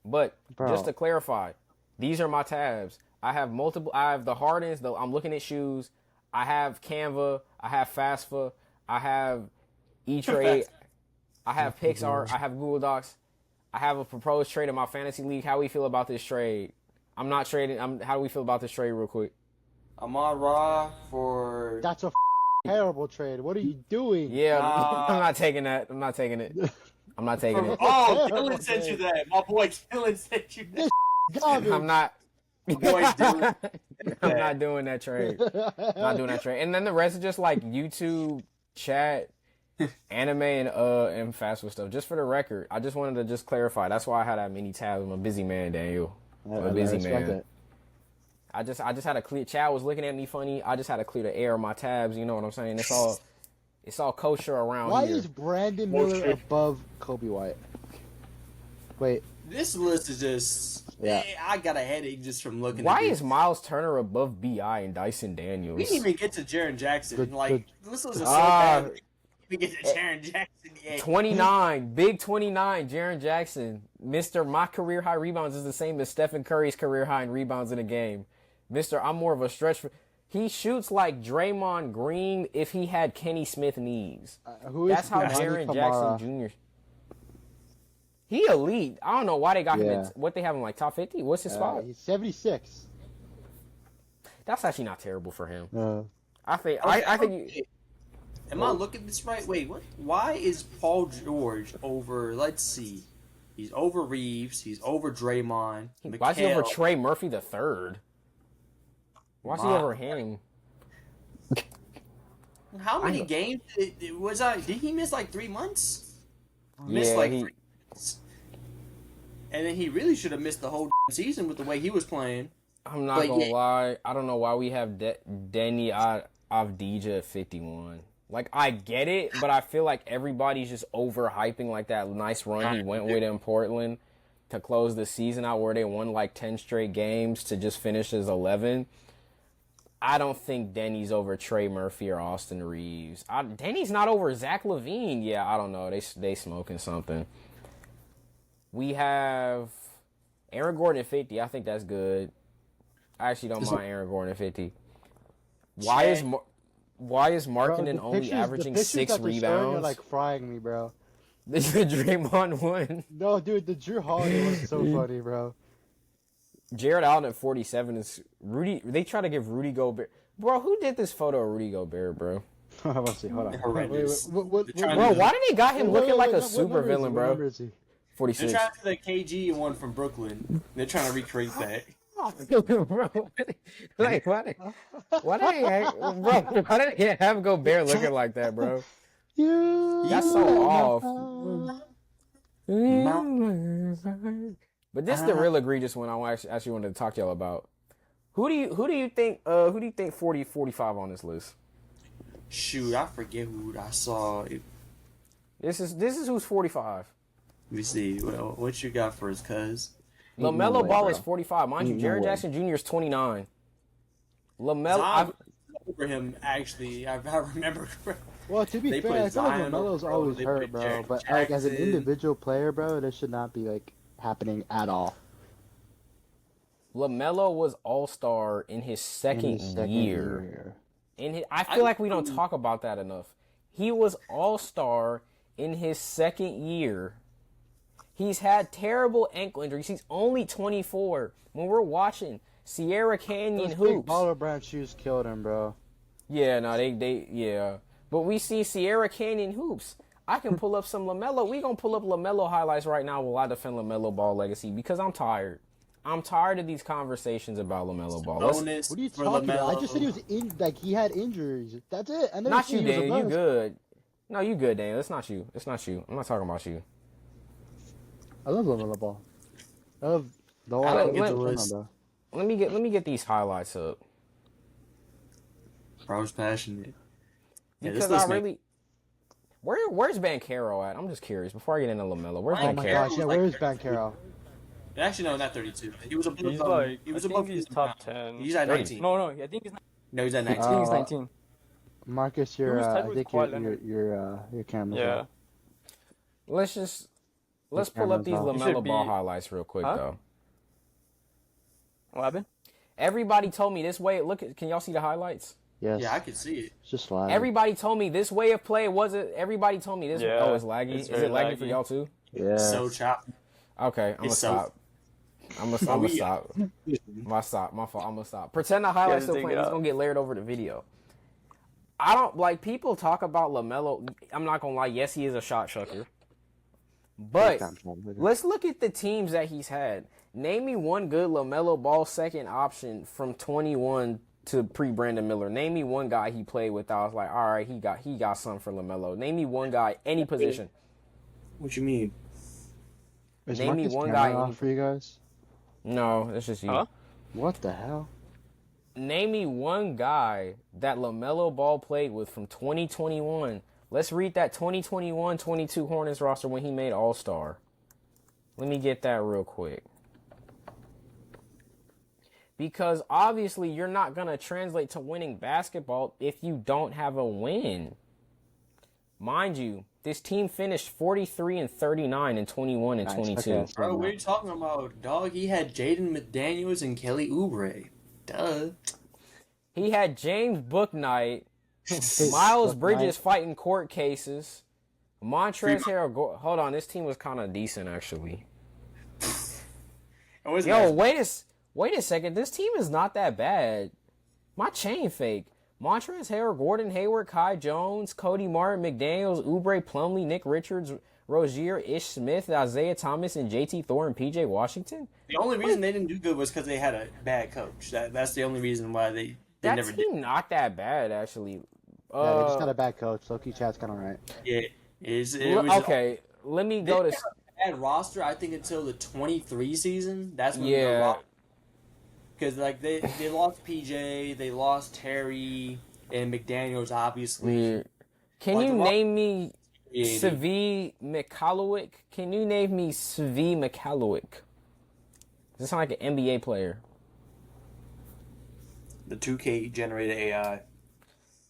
But Bro. just to clarify, these are my tabs. I have multiple. I have the Hardens. Though I'm looking at shoes. I have Canva. I have FAFSA. I have E-Trade. I have Pixar. I have Google Docs. I have a proposed trade in my fantasy league. How we feel about this trade? I'm not trading. How do we feel about this trade, real quick? I'm on Raw for. That's a terrible trade. What are you doing? Yeah, I'm not taking that. I'm not taking it. I'm not taking it. Oh, Dylan sent you that. My boy Dylan sent you that. Garbage. I'm not. My boy Dylan. I'm not doing that trade. Not doing that trade. And then the rest is just like YouTube, chat, anime, and fast food stuff. Just for the record, I just wanted to just clarify. That's why I had that many tabs. I'm a busy man, Daniel. I'm a busy man. It. I just had to clear. Chad was looking at me funny. I just had to clear the air of my tabs. You know what I'm saying? It's all kosher around Why here. is Brandon Miller above Kobe White? Wait. This list is just. Yeah. I got a headache just from looking Why at is Miles Turner above Bi and Dyson Daniels? We didn't even get to Jaren Jackson. This was so Ah. bad. We didn't get to Jaren Jackson yet. 29, big 29, Jaren Jackson. Mr. My career high rebounds is the same as Stephen Curry's career high in rebounds in a game. Mr. I'm more of a stretch. He shoots like Draymond Green if he had Kenny Smith knees. That's how Jaren Jackson Jr. He elite. I don't know why they got him. What they have him like top 50? What's his spot? He's 76. That's actually not terrible for him. I think. Okay, I think. Am I looking at this right? Wait, what? Why is Paul George over? Let's see. He's over Reeves. He's over Draymond. Why is he over Trey Murphy the third? Why is he over him? How many games was I? Did he miss like 3 months? Yeah, 3 months. And then he really should have missed the whole season with the way he was playing. I'm not gonna lie. I don't know why we have Denny Avdija at 51. Like, I get it, but I feel like everybody's just overhyping like that nice run he went with in Portland to close the season out where they won like 10 straight games to just finish as 11. I don't think Denny's over Trey Murphy or Austin Reeves. Denny's not over Zach LaVine. Yeah, I don't know. They smoking something. We have Aaron Gordon at 50. I think that's good. I actually don't mind Aaron Gordon at 50. Why is Markkanen only averaging 6 rebounds? You're like frying me, bro. This is the Draymond one. No, dude, the Drew Holiday was so funny, bro. Jared Allen at 47 is Rudy. They try to give Rudy Gobert. Bro, who did this photo of Rudy Gobert, bro? Let's see. Hold on. Horrendous. What, Bro, why did they got him looking like a super villain, bro? 46. They're trying to do the KG one from Brooklyn. They're trying to recreate that. Bro, like why did they have Gobert looking like that, bro? That's so off. But this is the real egregious one I actually wanted to talk to y'all about. Who do you think 40, 45 on this list? Shoot, I forget who I saw. This is who's 45. Let me see. Well, what you got for us, cuz? LaMelo Ball is 45. Mind you, Jaren Jackson Jr. is 29. LaMelo over him, actually. I remember. Well, to be fair, I feel like LaMelo's always hurt, bro. But like as an individual player, bro, this should not be like happening at all. LaMelo was All-Star in his second year. I feel like we don't talk about that enough. He was All-Star in his second year. He's had terrible ankle injuries. He's only 24. When we're watching Sierra Canyon Those big hoops. baller brand shoes killed him, bro. Yeah, no, yeah. But we see Sierra Canyon hoops. I can pull up some LaMelo. We gonna pull up LaMelo highlights right now while I defend LaMelo Ball legacy because I'm tired. I'm tired of these conversations about LaMelo Ball. What are you talking about? I just said he was he had injuries. That's it. I never Not said you, he was a Daniel. You bust. good. No, you good, Daniel. It's not you. It's not you. I'm not talking about you. I love LaMelo Ball. I love the whole I don't get the the run, list. bro. Let me get these highlights up. Bro's passionate. Yeah, Because I really where's Banchero at? I'm just curious. Before I get into LaMelo, where's Oh my Banchero? gosh, yeah, where is Banchero? Actually, no, not 32. He was above. He's like, he was I think above. he's top 10. He's at 19. No, I think he's No, he's at 19. I think he's 19. Marcus, He was tied I with think Kawhi Leonard. your camera's Yeah. off. Let's pull up these camera's off. LaMelo He Ball should be- highlights real quick Huh? though. What happened? Everybody told me this way. Can y'all see the highlights? Yes. Yeah, I can see it. It's just sliding. Everybody told me this way of play wasn't. Everybody told me this. Yeah, Oh, it's laggy. it's Is it very laggy for laggy. y'all too? Yeah. So choppy. Okay, I'm gonna It's so- stop. I'm gonna stop. My fault. I'm gonna stop. Pretend the highlights Yeah, still just playing. take it It's out. gonna get layered over the video. I don't like people talk about LaMelo. I'm not gonna lie. Yes, he is a shot chucker. But let's look at the teams that he's had. Name me one good LaMelo Ball second option from 21 to pre-Brandon Miller. Name me one guy he played with. I was like, all right, he got something for LaMelo. Name me one guy, any position. What you mean? Is Name me Marcus one camera guy off for you guys? No, it's just you. Huh? What the hell? Name me one guy that LaMelo Ball played with from 2021. Let's read that 2021-22 Hornets roster when he made All-Star. Let me get that real quick. Because obviously you're not going to translate to winning basketball if you don't have a win. Mind you, this team finished 43-39 in 21 and 22. Okay. Bro, what are you talking about, dog? He had Jaden McDaniels and Kelly Oubre. Duh. He had James Bouknight, Miles Bouknight. Bridges fighting court cases, Montrezl Harrell. Hold on, this team was kind of decent actually. Yo, wait a second. This team is not that bad. My chain fake. Montrezl Harrell, Gordon Hayward, Kai Jones, Cody Martin, McDaniels, Oubre, Plumlee, Nick Richards, Rozier, Ish Smith, Isaiah Thomas, and JT Thor and PJ Washington. The only reason they didn't do good was because they had a bad coach. That's the only reason why they That never team did. not that bad actually. Yeah, they just got a bad coach. Low-key Chad's kind of right. Yeah, it was Okay, let me go to. They had a bad roster. I think until the 23 season. That's when Yeah. because like they lost PJ, they lost Terry and McDaniels obviously. Yeah. Can Like you the name me Yeah, Svi Mikhailovic? Can you name me Svi Mikhailovic? Does this sound like an NBA player? the 2K generated AI.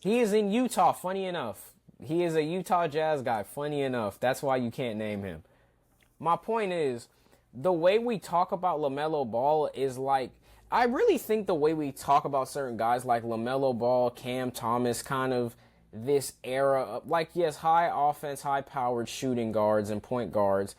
He is in Utah, funny enough. He is a Utah Jazz guy, funny enough. That's why you can't name him. My point is, the way we talk about LaMelo Ball is like, I really think the way we talk about certain guys like LaMelo Ball, Cam Thomas, kind of this era of, like, yes, high offense, high-powered shooting guards and point guards.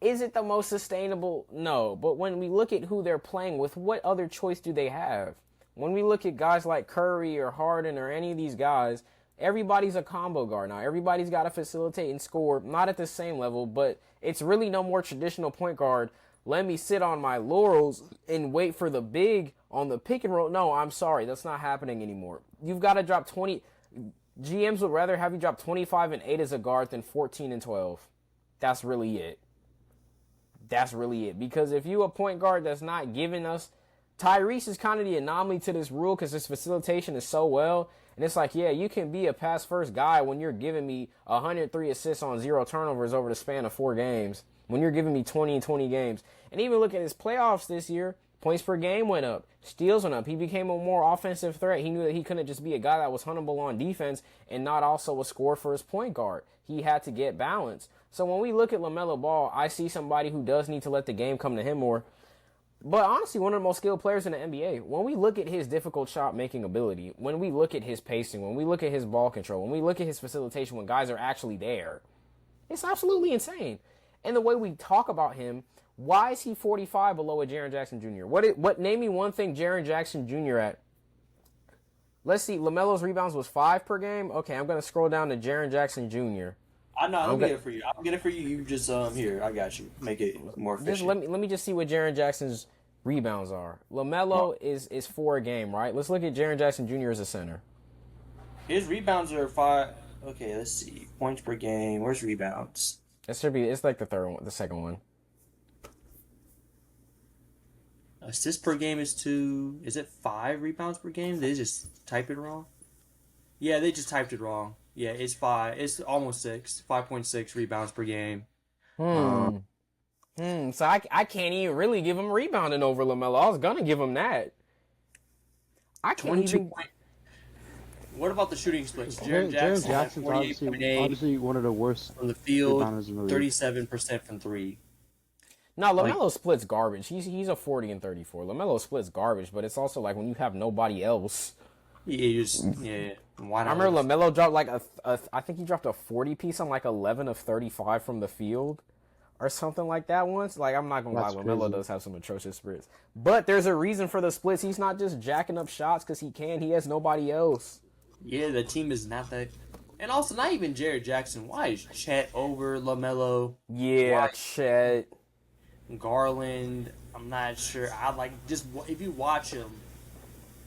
Is it the most sustainable? No. But when we look at who they're playing with, what other choice do they have? When we look at guys like Curry or Harden or any of these guys, everybody's a combo guard now. Everybody's got to facilitate and score, not at the same level, but it's really no more traditional point guard. Let me sit on my laurels and wait for the big on the pick and roll. No, I'm sorry. That's not happening anymore. You've got to drop 20. GMs would rather have you drop 25 and 8 as a guard than 14 and 12. That's really it. That's really it. Because if you a point guard that's not giving us, Tyrese is kind of the anomaly to this rule because his facilitation is so well. And it's like, yeah, you can be a pass first guy when you're giving me 103 assists on 0 turnovers over the span of 4 games. When you're giving me 20 and 20 games. And even look at his playoffs this year. Points per game went up. Steals went up. He became a more offensive threat. He knew that he couldn't just be a guy that was huntable on defense and not also a scorer for his point guard. He had to get balance. So when we look at LaMelo Ball, I see somebody who does need to let the game come to him more. But honestly, one of the most skilled players in the NBA. When we look at his difficult shot-making ability, when we look at his pacing, when we look at his ball control, when we look at his facilitation when guys are actually there, it's absolutely insane. and the way we talk about him, why is he 45 below a Jaren Jackson Jr.? What? Name me one thing Jaren Jackson Jr. at. Let's see. LaMelo's rebounds was 5 per game. Okay, I'm gonna scroll down to Jaren Jackson Jr. I know. I'll get it for you. I'll get it for you. You just here. I got you. Make it more efficient. Just let me just see what Jaren Jackson's rebounds are. LaMelo is 4 a game, right? Let's look at Jaren Jackson Jr. as a center. His rebounds are 5. Okay, let's see. Points per game. Where's rebounds? It's like the second one. Assists per game is 2. Is it 5 rebounds per game? They just type it wrong? Yeah, they just typed it wrong. Yeah, it's 5. It's almost 6. 5.6 rebounds per game. So I can't even really give him rebounding over LaMelo. I was gonna give him that. I can't even. What about the shooting splits? Jaren Jackson's obviously one of the worst from the field. rebounders in the league. 37% from 3. No, LaMelo splits garbage. He's a 40 and 34. LaMelo splits garbage, but it's also like when you have nobody else. Yeah. Why not? I remember LaMelo dropped like I think he dropped a 40 piece on like 11 of 35 from the field, or something like that once. Like, I'm not gonna lie, LaMelo does have some atrocious splits, but there's a reason for the splits. He's not just jacking up shots because he can. He has nobody else. Yeah, the team is not that. And also, not even Jared Jackson. Why is Chet over LaMelo? Yeah, Chet. Garland, I'm not sure. I like just if you watch him,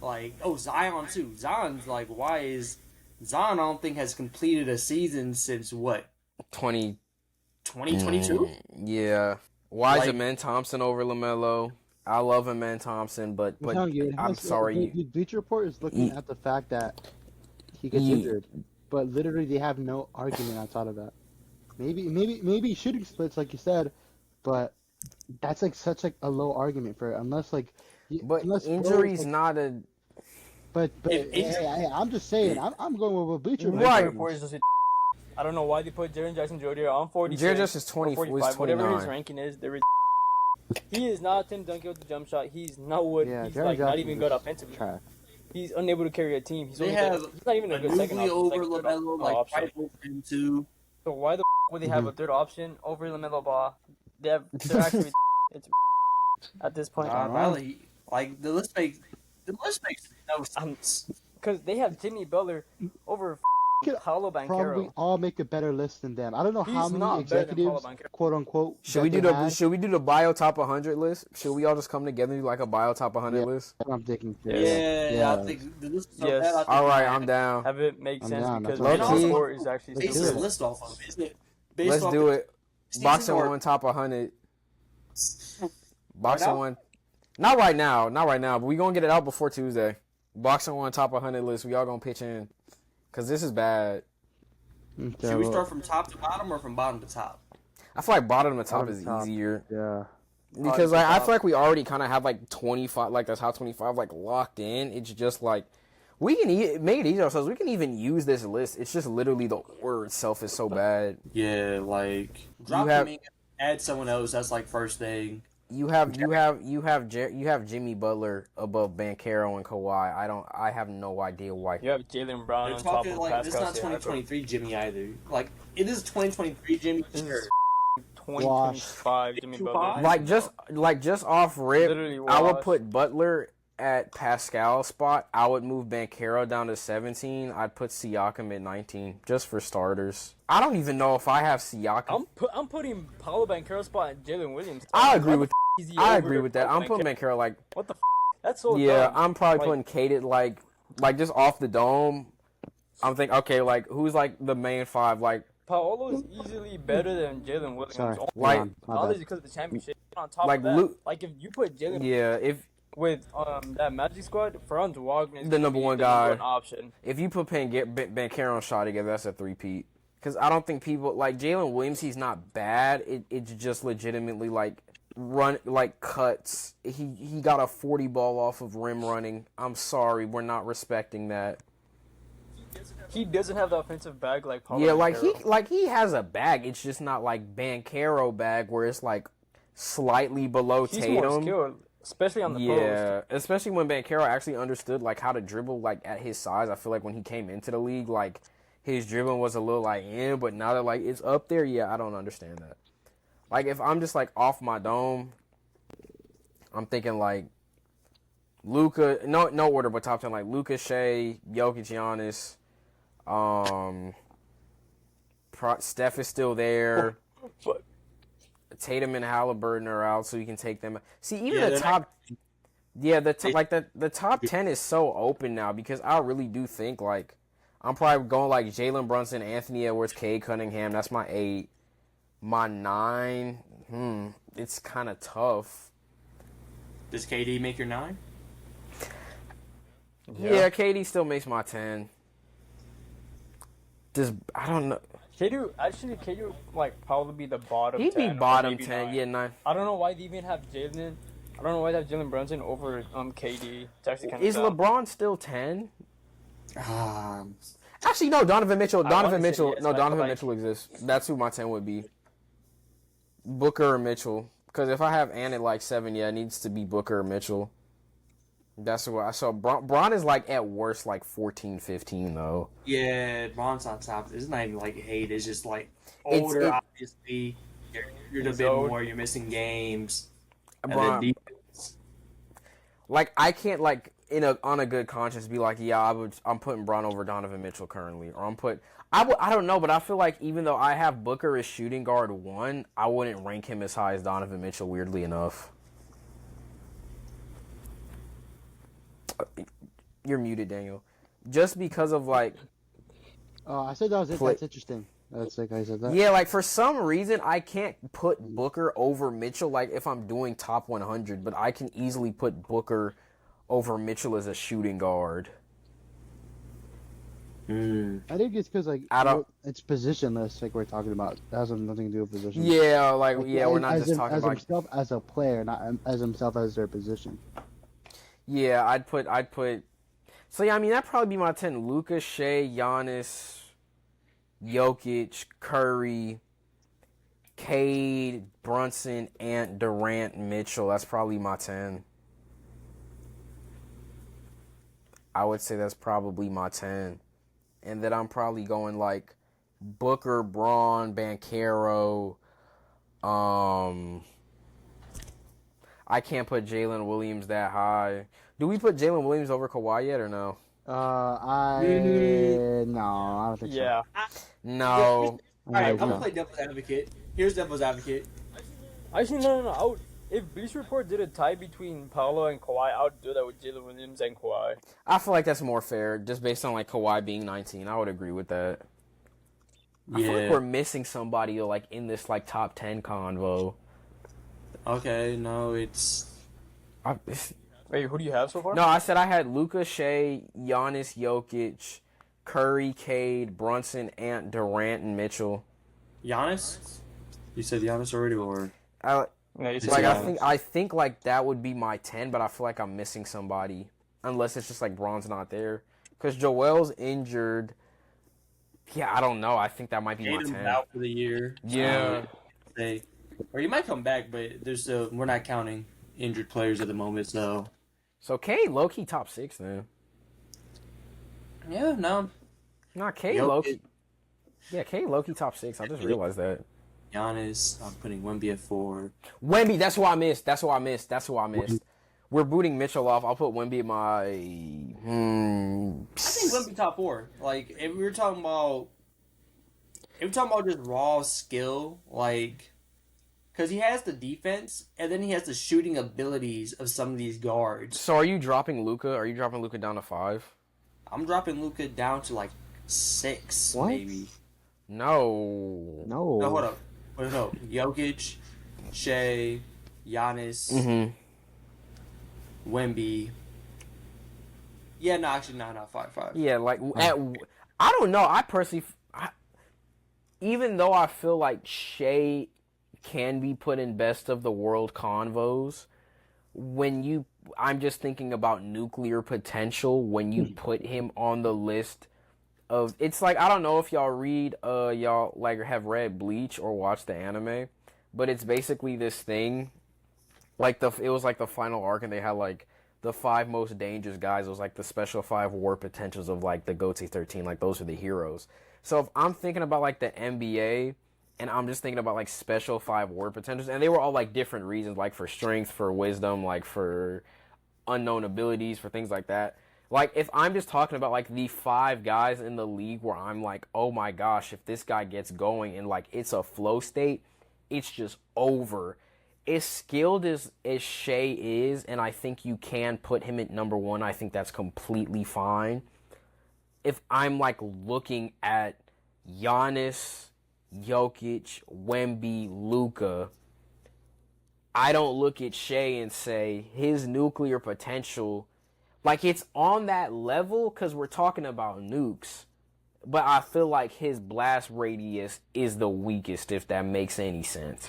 like Zion too. Zion's like, why is Zion? I don't think has completed a season since what 2022. Yeah. Why is Amen Thompson over LaMelo? I love Amen Thompson, but I'm sorry. The Bleacher Report is looking at the fact that he gets injured, but literally they have no argument outside of that. Maybe shooting splits like you said, but that's like such like a low argument for it, unless injury's not a. But I'm just saying, I'm going with a Bleacher. Right. I don't know why they put Jaren Jackson Jr. on 46. Jaren Jackson's 45. Whatever his ranking is, he is not Tim Duncan with the jump shot. He's not wood. Yeah, he's like not even good offensively. He's unable to carry a team. He's not even a good second option. Over LaMelo, like right over him too. So why the would they have a third option over LaMelo Ball? They're actually it's at this point. Really, like the list makes no sense. Because they have Jimmy Butler over Paolo Banchero. Probably all make a better list than them. I don't know how many executives, quote unquote. Should we do the bio top 100 list? Should we all just come together and do like a bio top 100 list? I'm thinking. Yeah. I think the list is so bad. All right, I'm down. Have it make sense because the sport is actually based the list off of, isn't it? Let's do it. BoxInOne top 100. BoxInOne. Not right now, but we gonna get it out before Tuesday. BoxInOne top 100 list. We all gonna pitch in, cause this is bad. Should we start from top to bottom or from bottom to top? I feel like bottom to top is easier. Yeah. Because I feel like we already kind of have like 25, like the top 25 like locked in. It's just like we can make it easier ourselves. We can even use this list. It's just literally the order itself is so bad. Yeah, like add someone else. That's like first thing. You have Jimmy Butler above Banchero and Kawhi. I have no idea why. You have Jaylen Brown They're on top talking of like Pascal. this is not 2023 Jimmy either. Like it is 2023 Jimmy. Sure. 2025 Jimmy Butler. Like just off rip, Literally I would put Butler at Pascal's spot. I would move Banchero down to 17. I'd put Siakam at 19, just for starters. I don't even know if I have Siakam. I'm putting Paolo Banchero's spot at Jalen Williams. I agree with that. I'm putting Banchero like. What the? That's so dumb. dumb. I'm probably putting Kate like just off the dome. I'm thinking, okay, like who's like the main five? Like Paolo is easily better than Jalen Williams. Sorry. Like because of the championship. On top of that, like if you put Jalen, with that Magic squad, Franz Wagner is the number one guy option. If you put Banchero and Shaw together, that's a three-peat. Because I don't think people like Jalen Williams. He's not bad. It's just legitimately like cuts. He got a 40 ball off of rim running. I'm sorry, we're not respecting that. He doesn't have the offensive bag like Paolo. Yeah, Banchero. he has a bag. It's just not like Banchero bag where it's like slightly below He's Tatum. More skilled, especially on the post. Yeah, especially when Banchero actually understood like how to dribble like at his size. I feel like when he came into the league, like his dribbling was a little like but now that like it's up there, yeah, I don't understand that. Like if I'm just like off my dome, I'm thinking like Luka. No order, but top 10 like Luka, Shea, Jokic, Giannis. Steph is still there. But Tatum and Halliburton are out, so you can take them. See, even Yeah, the they're top. Yeah, the top 10 is so open now because I really do think like I'm probably going like Jalen Brunson, Anthony Edwards, Cade Cunningham. That's my 8. My 9. It's kind of tough. Does KD make your 9? Yeah, KD still makes my 10. I don't know. KD would like probably be the bottom. He'd 10 be or bottom maybe 10. 9. Yeah, 9. I don't know why they even have Jalen. I don't know why they have Jalen Brunson over KD. It's actually kind of Is LeBron still 10? Um, Actually, no. Donovan Mitchell. I Donovan wanna say Mitchell. yes, No, but I feel Donovan like- Mitchell exists. That's who my 10 would be. Booker or Mitchell. Because if I have Ant at like 7, yeah, it needs to be Booker or Mitchell. That's what I saw. Bron is like at worst like 14, 15 though. yeah, Bron's on top. It's not even like hate. It's just like It's- older, it- obviously. You're a He's bit old. more. You're missing games. And Bron, then defense. like I can't like on a good conscience be like, yeah, I'm putting Bron over Donovan Mitchell currently, or I don't know, but I feel like even though I have Booker as shooting guard 1, I wouldn't rank him as high as Donovan Mitchell. Weirdly enough. You're muted, Daniel. Just because of like, I said that was it. Play- That's interesting. That's like I said that. yeah, like for some reason I can't put Booker over Mitchell. Like if I'm doing top 100, but I can easily put Booker over Mitchell as a shooting guard. I think it's because like I don't- it's positionless. Like we're talking about, that has nothing to do with position. Yeah, like Like, yeah, we're not as just talking as about. himself as a player, not as himself as their position. Yeah, I'd put. So yeah, I mean that'd probably be my 10: Luka, Shea, Giannis, Jokic, Curry, Cade, Brunson, Ant, Durant, Mitchell. That's probably my 10. I would say that's probably my 10. And then I'm probably going like Booker, Braun, Banchero. I can't put Jalen Williams that high. Do we put Jalen Williams over Kawhi yet or no? No, I don't think Yeah. No. so. All right, I'm No. gonna play devil's advocate. Here's devil's advocate. Actually, no. If Bleacher Report did a tie between Paolo and Kawhi, I would do that with Jalen Williams and Kawhi. I feel like that's more fair, just based on like Kawhi being 19. I would agree with that. I feel like we're missing somebody like in this like top 10 convo. Okay, no, Wait, who do you have so far? No, I said I had Luka, Shea, Giannis, Jokic, Curry, Cade, Brunson, Ant, Durant, and Mitchell. Giannis. You said Giannis already, or No, you said Like Yeah. I think like that would be my 10, but I feel like I'm missing somebody unless it's just like Braun's not there because Joel's injured. Yeah, I don't know. I think that might be my Tatum's 10. out for the year. Yeah. Or he might come back, but we're not counting injured players at the moment. So So Cade low key top 6 then. yeah, no, Not Cade Jokic. low key. Yeah, Cade low key top 6. I just realized that. Giannis. I'm putting Wemby at 4. Wemby, that's who I missed. We're booting Mitchell off. I'll put Wemby at my. I think Wemby top 4. Like if we're talking about just raw skill, like because he has the defense and then he has the shooting abilities of some of these guards. So are you dropping Luka? Are you dropping Luka down to 5? I'm dropping Luka down to like 6, What? maybe. No. No. No, hold up. Jokic, Shea, Giannis, Mm-hmm. Wemby. Yeah, no, actually, no, 5. Yeah, like I don't know. I personally, even though I feel like Shea can be put in best of the world convos, I'm just thinking about nuclear potential when you put him on the list of. It's like I don't know if y'all like have read Bleach or watched the anime, but it's basically this thing. Like it was like the final arc, and they had like the 5 most dangerous guys. It was like the special 5 war potentials of like the Gote 13. Like those are the heroes. So if I'm thinking about like the NBA and I'm just thinking about like special 5 award potentials, and they were all like different reasons, like for strength, for wisdom, like for unknown abilities, for things like that. Like, if I'm just talking about, like, the 5 guys in the league where I'm like, oh my gosh, if this guy gets going and, like, it's a flow state, it's just over. As skilled as Shea is, and I think you can put him at number 1, I think that's completely fine. If I'm, like, looking at Giannis, Jokic, Wemby, Luka, I don't look at Shea and say his nuclear potential, like, it's on that level because we're talking about nukes. But I feel like his blast radius is the weakest, if that makes any sense.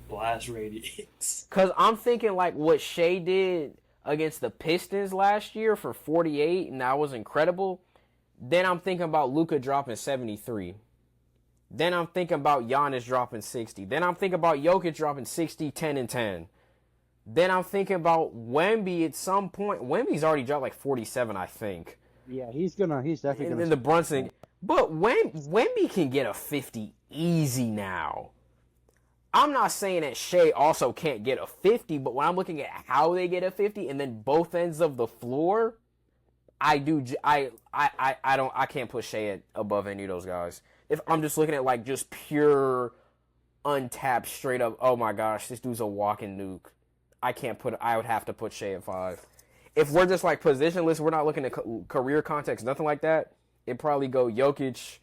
Blast radius. Because I'm thinking, like, what Shea did against the Pistons last year for 48, and that was incredible. Then I'm thinking about Luka dropping 73. Then I'm thinking about Giannis dropping 60. Then I'm thinking about Jokic dropping 60, 10, and 10. Then I'm thinking about Wemby at some point. Wemby's already dropped like 47, I think. Yeah, he's definitely gonna. And then the Brunson. But Wemby can get a 50 easy now. I'm not saying that Shea also can't get a 50, but when I'm looking at how they get a 50 and then both ends of the floor, I can't put Shea above any of those guys. If I'm just looking at like just pure untapped straight up, oh my gosh, this dude's a walking nuke. I would have to put Shea at 5. If we're just like positionless, we're not looking at career context, nothing like that, it'd probably go Jokic,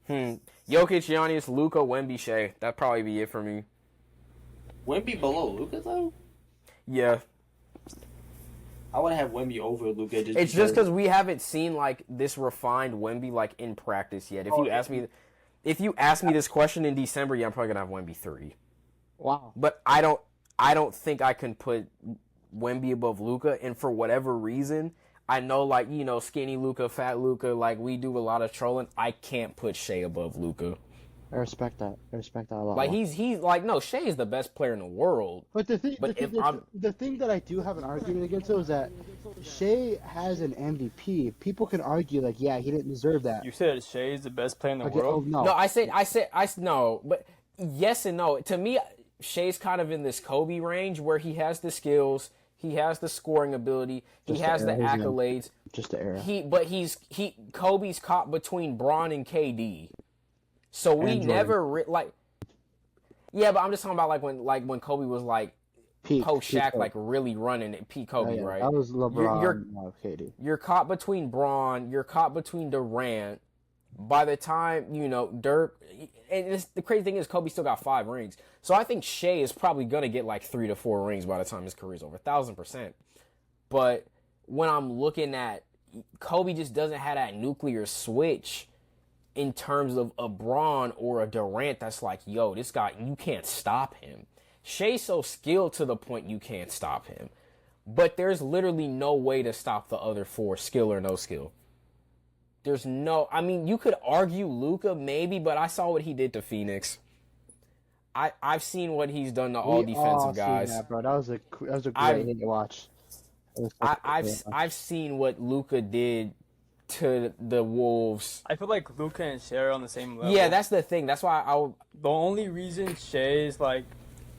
Giannis, Luka, Wemby, Shea. That'd probably be it for me. Wemby below Luka though? Yeah. I would have Wemby over Luka. It's just because we haven't seen like this refined Wemby like in practice yet. If you ask me this question in December, yeah, I'm probably gonna have Wemby 3. Wow. But I don't think I can put Wemby above Luka, and for whatever reason, I know, like, you know, skinny Luka, fat Luka, like, we do a lot of trolling. I can't put Shea above Luka. I respect that. A lot. Like, he's like, no, Shea is the best player in the world. But the thing that I do have an argument against though is that Shea has an MVP. People can argue like, yeah, he didn't deserve that. You said Shea is the best player in the world. Oh, no. No, I said no, but yes and no. To me, Shea's kind of in this Kobe range where he has the skills, he has the scoring ability, he has the accolades. Just the era. Kobe's caught between Bron and KD. So we never yeah, but I'm just talking about when Kobe was like post Shaq, like really running it, peak Kobe, right? That was LeBron, KD. You're caught between Bron, you're caught between Durant. By the time, you know, Dirk, and the crazy thing is Kobe still got 5 rings. So I think Shea is probably going to get like 3 to 4 rings by the time his career's over, 1,000%. But when I'm looking at, Kobe just doesn't have that nuclear switch in terms of a Bron or a Durant that's like, yo, this guy, you can't stop him. Shea's so skilled to the point you can't stop him. But there's literally no way to stop the other 4, skill or no skill. There's no, I mean, you could argue Luka maybe, but I saw what he did to Phoenix. I've seen what he's done to all defensive guys. That, bro. That was a great thing to watch. I've seen what Luka did to the Wolves. I feel like Luka and Shea are on the same level. Yeah, that's the thing. That's why the only reason Shea is like,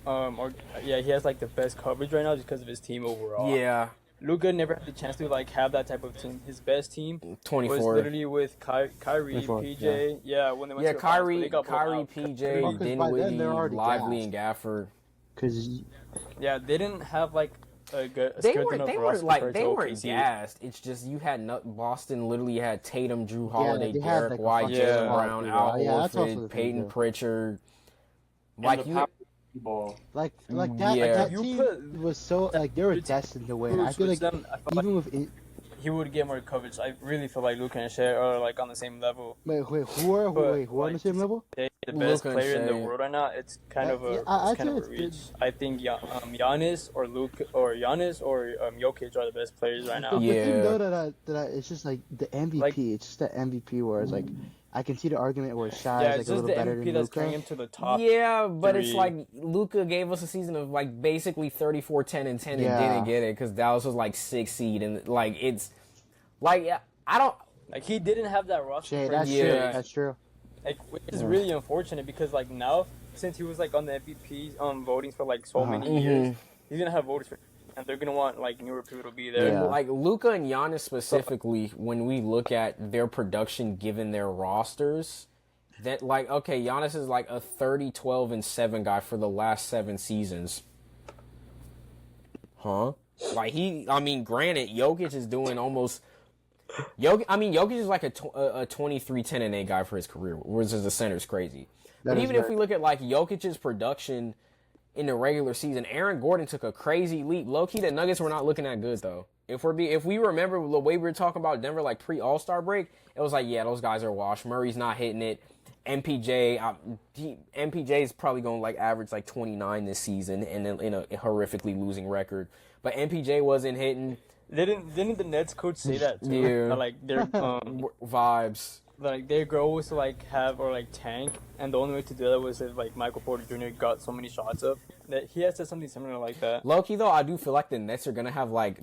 he has like the best coverage right now is because of his team overall. Yeah. Luka never had the chance to like have that type of team. His best team 24 was literally with Kyrie, 24, PJ. Yeah, when they went to the Kyrie, finals, PJ, Dinwiddie, Lively, and Gafford. Because they didn't have like a good. They weren't gassed. It's just you had Boston. Literally had Tatum, Drew Holiday, Derek White, Jaylen Brown, Al Horford, Peyton Pritchard. Like you. That team was so like they were destined to win. I feel like even with he would get more coverage. I really feel like Luka and Shea are like on the same level. Wait, who are on the same level? They're the best player in the world right now. It's kind of a reach. I think Giannis or Jokic are the best players right now. The thing though that it's just like the MVP. Like, it's just the MVP where it's like I can see the argument where Shai is like a little better than Luka. That's carrying him to the top. Yeah, but it's like Luka gave us a season of like basically 34, 10, and 10 and didn't get it because Dallas was like 6 seed and like it's like I don't like he didn't have that roster. That's true. like, which is really unfortunate because like now since he was like on the MVP voting for like so many years, he's gonna have voters for, and they're gonna want like newer people to be there. Yeah. Like Luka and Giannis specifically, when we look at their production given their rosters, that like okay, Giannis is like a 30, 12, and 7 guy for the last 7 seasons. Huh? Like granted, Jokic is doing almost. Jokic is like a 23, 10, and 8 guy for his career, whereas the center's crazy. But even if we look at like Jokic's production in the regular season, Aaron Gordon took a crazy leap. Low key, the Nuggets were not looking that good though. If we remember the way we were talking about Denver like pre All-Star break, it was like those guys are washed. Murray's not hitting it. MPJ is probably going to like average like 29 this season and then in a horrifically losing record. But MPJ wasn't hitting. Didn't the Nets coach say that too? Yeah. That, like their vibes. Like their goal was to like have or like tank, and the only way to do that was if like Michael Porter Jr. got so many shots up. That he has said something similar like that. Low-key though, I do feel like the Nets are gonna have like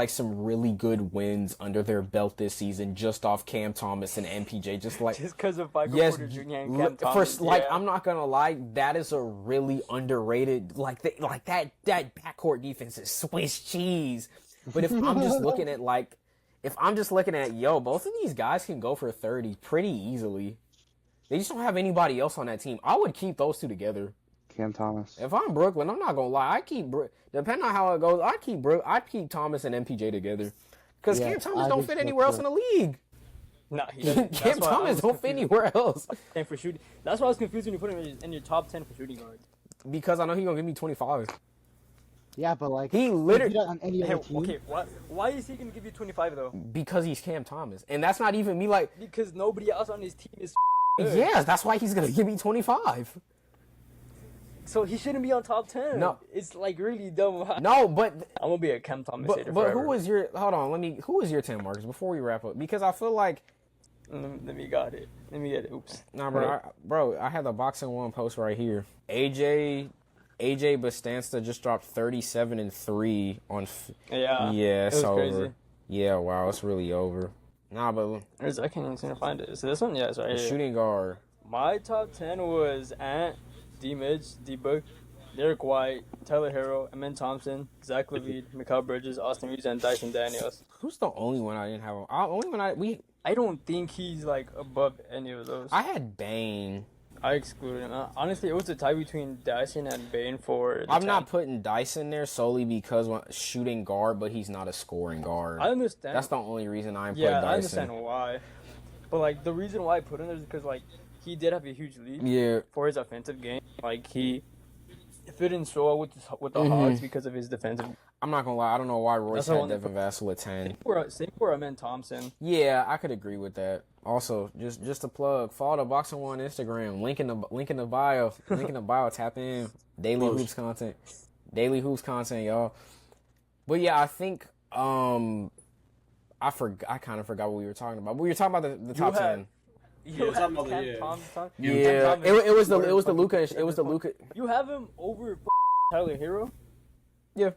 some really good wins under their belt this season, just off Cam Thomas and MPJ, just because of Michael Porter Jr. and Cam Thomas. I'm not gonna lie, that is a really underrated that backcourt defense is Swiss cheese. But if I'm just looking at both of these guys can go for 30 pretty easily. They just don't have anybody else on that team. I would keep those two together. Cam Thomas. If I'm Brooklyn, I'm not gonna lie. Depending on how it goes, I'd keep Thomas and MPJ together. Because Cam Thomas don't fit anywhere else in the league. No, he doesn't. Cam Thomas don't fit anywhere else. And for shooting, that's why I was confused when you put him in your top 10 for shooting guards. Because I know he's gonna give me 25. Yeah, but like he literally on any other team. Okay, why is he gonna give you 25 though? Because he's Cam Thomas, and that's not even me. Like because nobody else on his team is. Good. Yes, that's why he's gonna give me 25. So he shouldn't be on top 10. No, it's like really dumb. No, but I'm gonna be a Cam Thomas hater But forever. who was your? Hold on, who was your 10, Marcus? Before we wrap up, because I feel like. Let me get it. Oops. Nah, bro, I had the BoxInOne post right here. AJ Bastansta just dropped 37 and 3 on. Yeah, it's over. Crazy. Yeah, wow, it's really over. Nah, but I can't even seem to find it. Is this one? Yeah, it's right here. Shooting guard. My top 10 was Ant, D-Mitch, D-Book, Derek White, Tyler Hero, Amen Thompson, Zach LaVine, Mikal Bridges, Austin Reeves, and Dyson Daniels. Who's the only one I didn't have? I don't think he's like above any of those. I had Bane. I excluded him. Honestly, it was a tie between Dyson and Bane for the I'm 10. not putting Dyson there solely because shooting guard, but he's not a scoring guard. I understand. That's the only reason I'm putting Dyson. Yeah, I understand why. But, like, the reason why I put him there is because, like, he did have a huge lead for his offensive game. Like, he fit in so well with the Hawks because of his defensive. I'm not going to lie. I don't know why Rois had Devin Vassell at 10. Same for Amen Thompson. Yeah, I could agree with that. Also, just a plug. Follow the BoxInOne Instagram. Link in the bio. Link in the bio. Tap in. Daily hoops content. Daily hoops content, y'all. But yeah, I think I kind of forgot what we were talking about. We were talking about the top 10. You have it was the Luka. You have him over Tyler Hero? Yeah.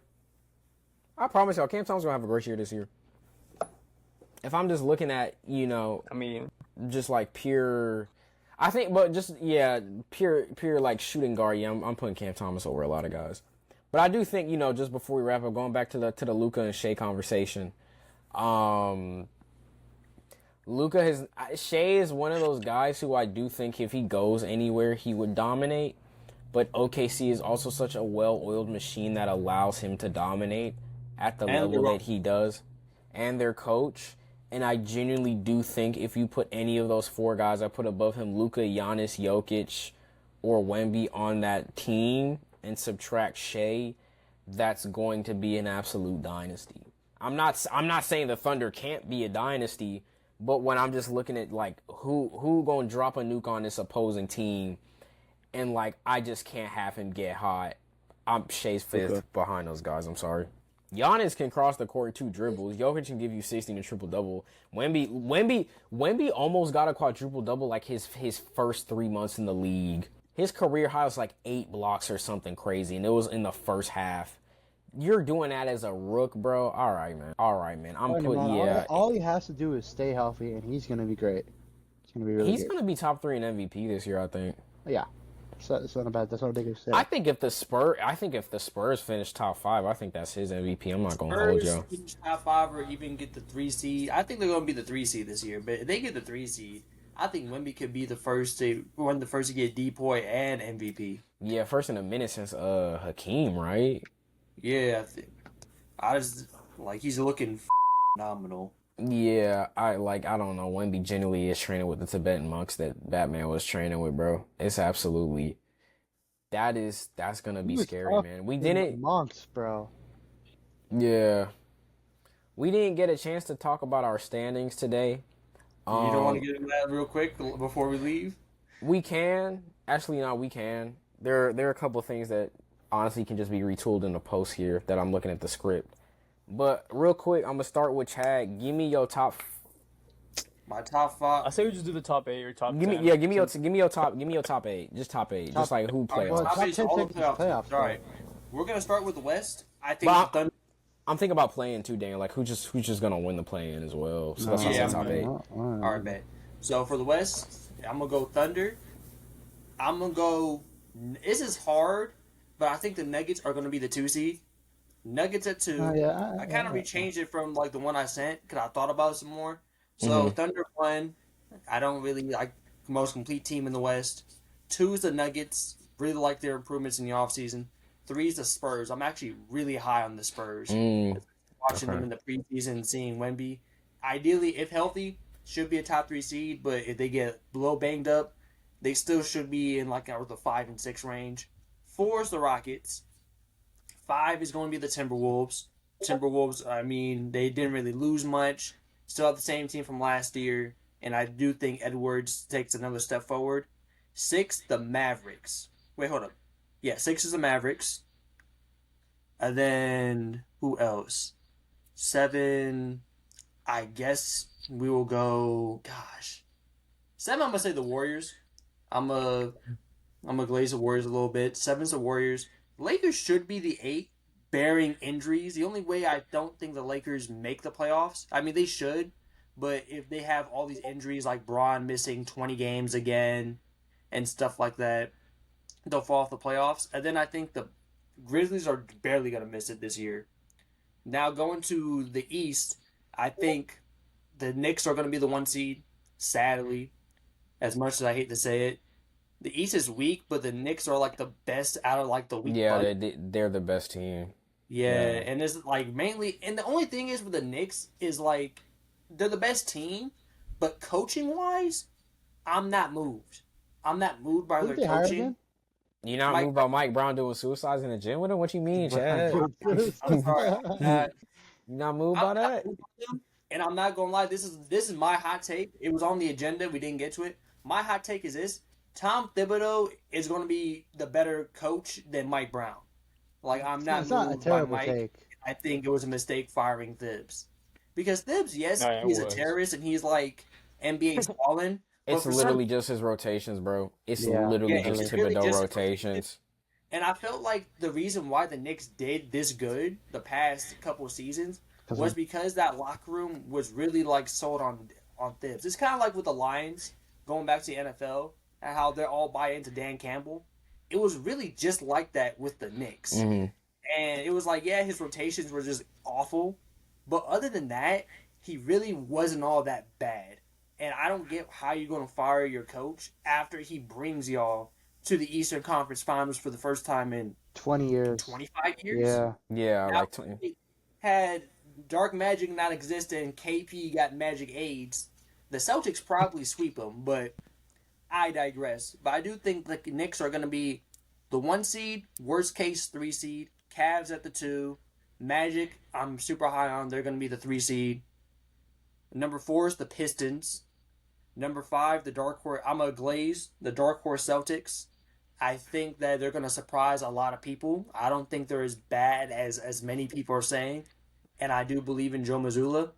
I promise y'all, Cam Thomas gonna have a great year this year. If I'm just looking at, just like pure, I think, but just pure like shooting guard. Yeah, I'm putting Cam Thomas over a lot of guys. But I do think, just before we wrap up, going back to the Luka and Shea conversation, Shea is one of those guys who I do think if he goes anywhere, he would dominate. But OKC is also such a well-oiled machine that allows him to dominate at the level that he does. And their coach. And I genuinely do think if you put any of those 4 guys I put above him, Luka, Giannis, Jokic, or Wemby on that team and subtract Shea, that's going to be an absolute dynasty. I'm not saying the Thunder can't be a dynasty, but when I'm just looking at like who gonna drop a nuke on this opposing team, and like I just can't have him get hot. Shea's 5th behind those guys. I'm sorry. Giannis can cross the court 2 dribbles. Jokic can give you 16 and triple-double. Wemby almost got a quadruple-double like his first 3 months in the league. His career high was like 8 blocks or something crazy, and it was in the first half. You're doing that as a rook, bro. All right, man. I'm putting all he has to do is stay healthy, and he's gonna be great. gonna be really He's good. gonna be top 3 in MVP this year, I think. Yeah, so that's not bad. That's not a big say. I think if the Spurs finish top 5, I think that's his MVP. I'm not gonna hold Spurs you. finish top 5 or even get the 3 seed. I think they're going to be the 3 seed this year. But if they get the 3 seed, I think Wemby could be the first to get DPOY and MVP. Yeah, first in a minute since Hakeem, right? Yeah, I just he's looking phenomenal. Yeah, I don't know. Wemby genuinely is training with the Tibetan monks that Batman was training with, bro. It's absolutely that's gonna be scary, man. We didn't monks, bro. Yeah. We didn't get a chance to talk about our standings today. You don't want to get into that real quick before we leave? We can. Actually, no, we can. There are a couple of things that honestly can just be retooled in the post here that I'm looking at the script. But real quick, I'm gonna start with Chad. Give me your top. My top 5. I say we just do the top 8 or top 10. Give me your top 8. Just top 8. Just like who playoffs. Well, Top top 8's 10 all the technically playoffs. playoffs, All right, we're gonna start with the West. I think But the Thunder. I'm thinking about playing too, Daniel. Like who's just gonna win the play-in as well. So that's why I Yeah, said top 8. All right, bet. So for the West, I'm gonna go Thunder. I'm gonna go. This is hard, but I think the Nuggets are gonna be the 2 seed. Nuggets at 2. I kind of rechanged it from the one I sent because I thought about it some more. So Thunder 1. I don't really like the most complete team in the West. 2 is the Nuggets. Really like their improvements in the offseason. 3 is the Spurs. I'm actually really high on the Spurs. Watching them in the preseason, seeing Wemby. Ideally, if healthy, should be a top 3 seed. But if they get a little banged up, they still should be in the 5 and 6 range. 4 is the Rockets. 5 is going to be the Timberwolves. Timberwolves, I mean, they didn't really lose much. Still have the same team from last year. And I do think Edwards takes another step forward. 6, the Mavericks. Wait, hold up. Yeah, 6 is the Mavericks. And then, who else? 7, I guess we will go, 7, I'm going to say the Warriors. I'm going to glaze the Warriors a little bit. 7's the Warriors. Lakers should be the 8, bearing injuries. The only way I don't think the Lakers make the playoffs, I mean, they should, but if they have all these injuries like Braun missing 20 games again and stuff like that, they'll fall off the playoffs. And then I think the Grizzlies are barely going to miss it this year. Now going to the East, I think the Knicks are going to be the 1 seed, sadly, as much as I hate to say it. The East is weak, but the Knicks are the best out of the weak. Yeah, they're the best team. Yeah, and it's mainly, and the only thing is with the Knicks is they're the best team, but coaching wise, I'm not moved. I'm not moved by their coaching. You not moved by Mike Brown doing suicides in the gym with him? What you mean, Chad? I'm sorry. You not moved by that? And I'm not gonna lie, this is my hot take. It was on the agenda. We didn't get to it. My hot take is this: Tom Thibodeau is going to be the better coach than Mike Brown. I'm not moved by Mike. Take. I think it was a mistake firing Thibs. Because Thibs, yes, he's a terrorist and he's NBA's fallen. It's literally just his rotations, bro. It's literally just Thibodeau rotations. And I felt like the reason why the Knicks did this good the past couple of seasons was because that locker room was really sold on Thibs. It's kind of like with the Lions going back to the NFL. And how they're all buy into Dan Campbell. It was really just like that with the Knicks. And it was his rotations were just awful. But other than that, he really wasn't all that bad. And I don't get how you're going to fire your coach after he brings y'all to the Eastern Conference Finals for the first time in 20 years. 25 years? Yeah, now, 20. Had Dark Magic not existed and KP got Magic AIDS, the Celtics probably sweep them, but I digress. But I do think the Knicks are going to be the 1 seed, worst case 3 seed, Cavs at the 2, Magic, I'm super high on. They're going to be the 3 seed. Number 4 is the Pistons. Number 5, the Dark Horse. I'm a glaze, the Dark Horse Celtics. I think that they're going to surprise a lot of people. I don't think they're as bad as many people are saying. And I do believe in Joe Mazzulla.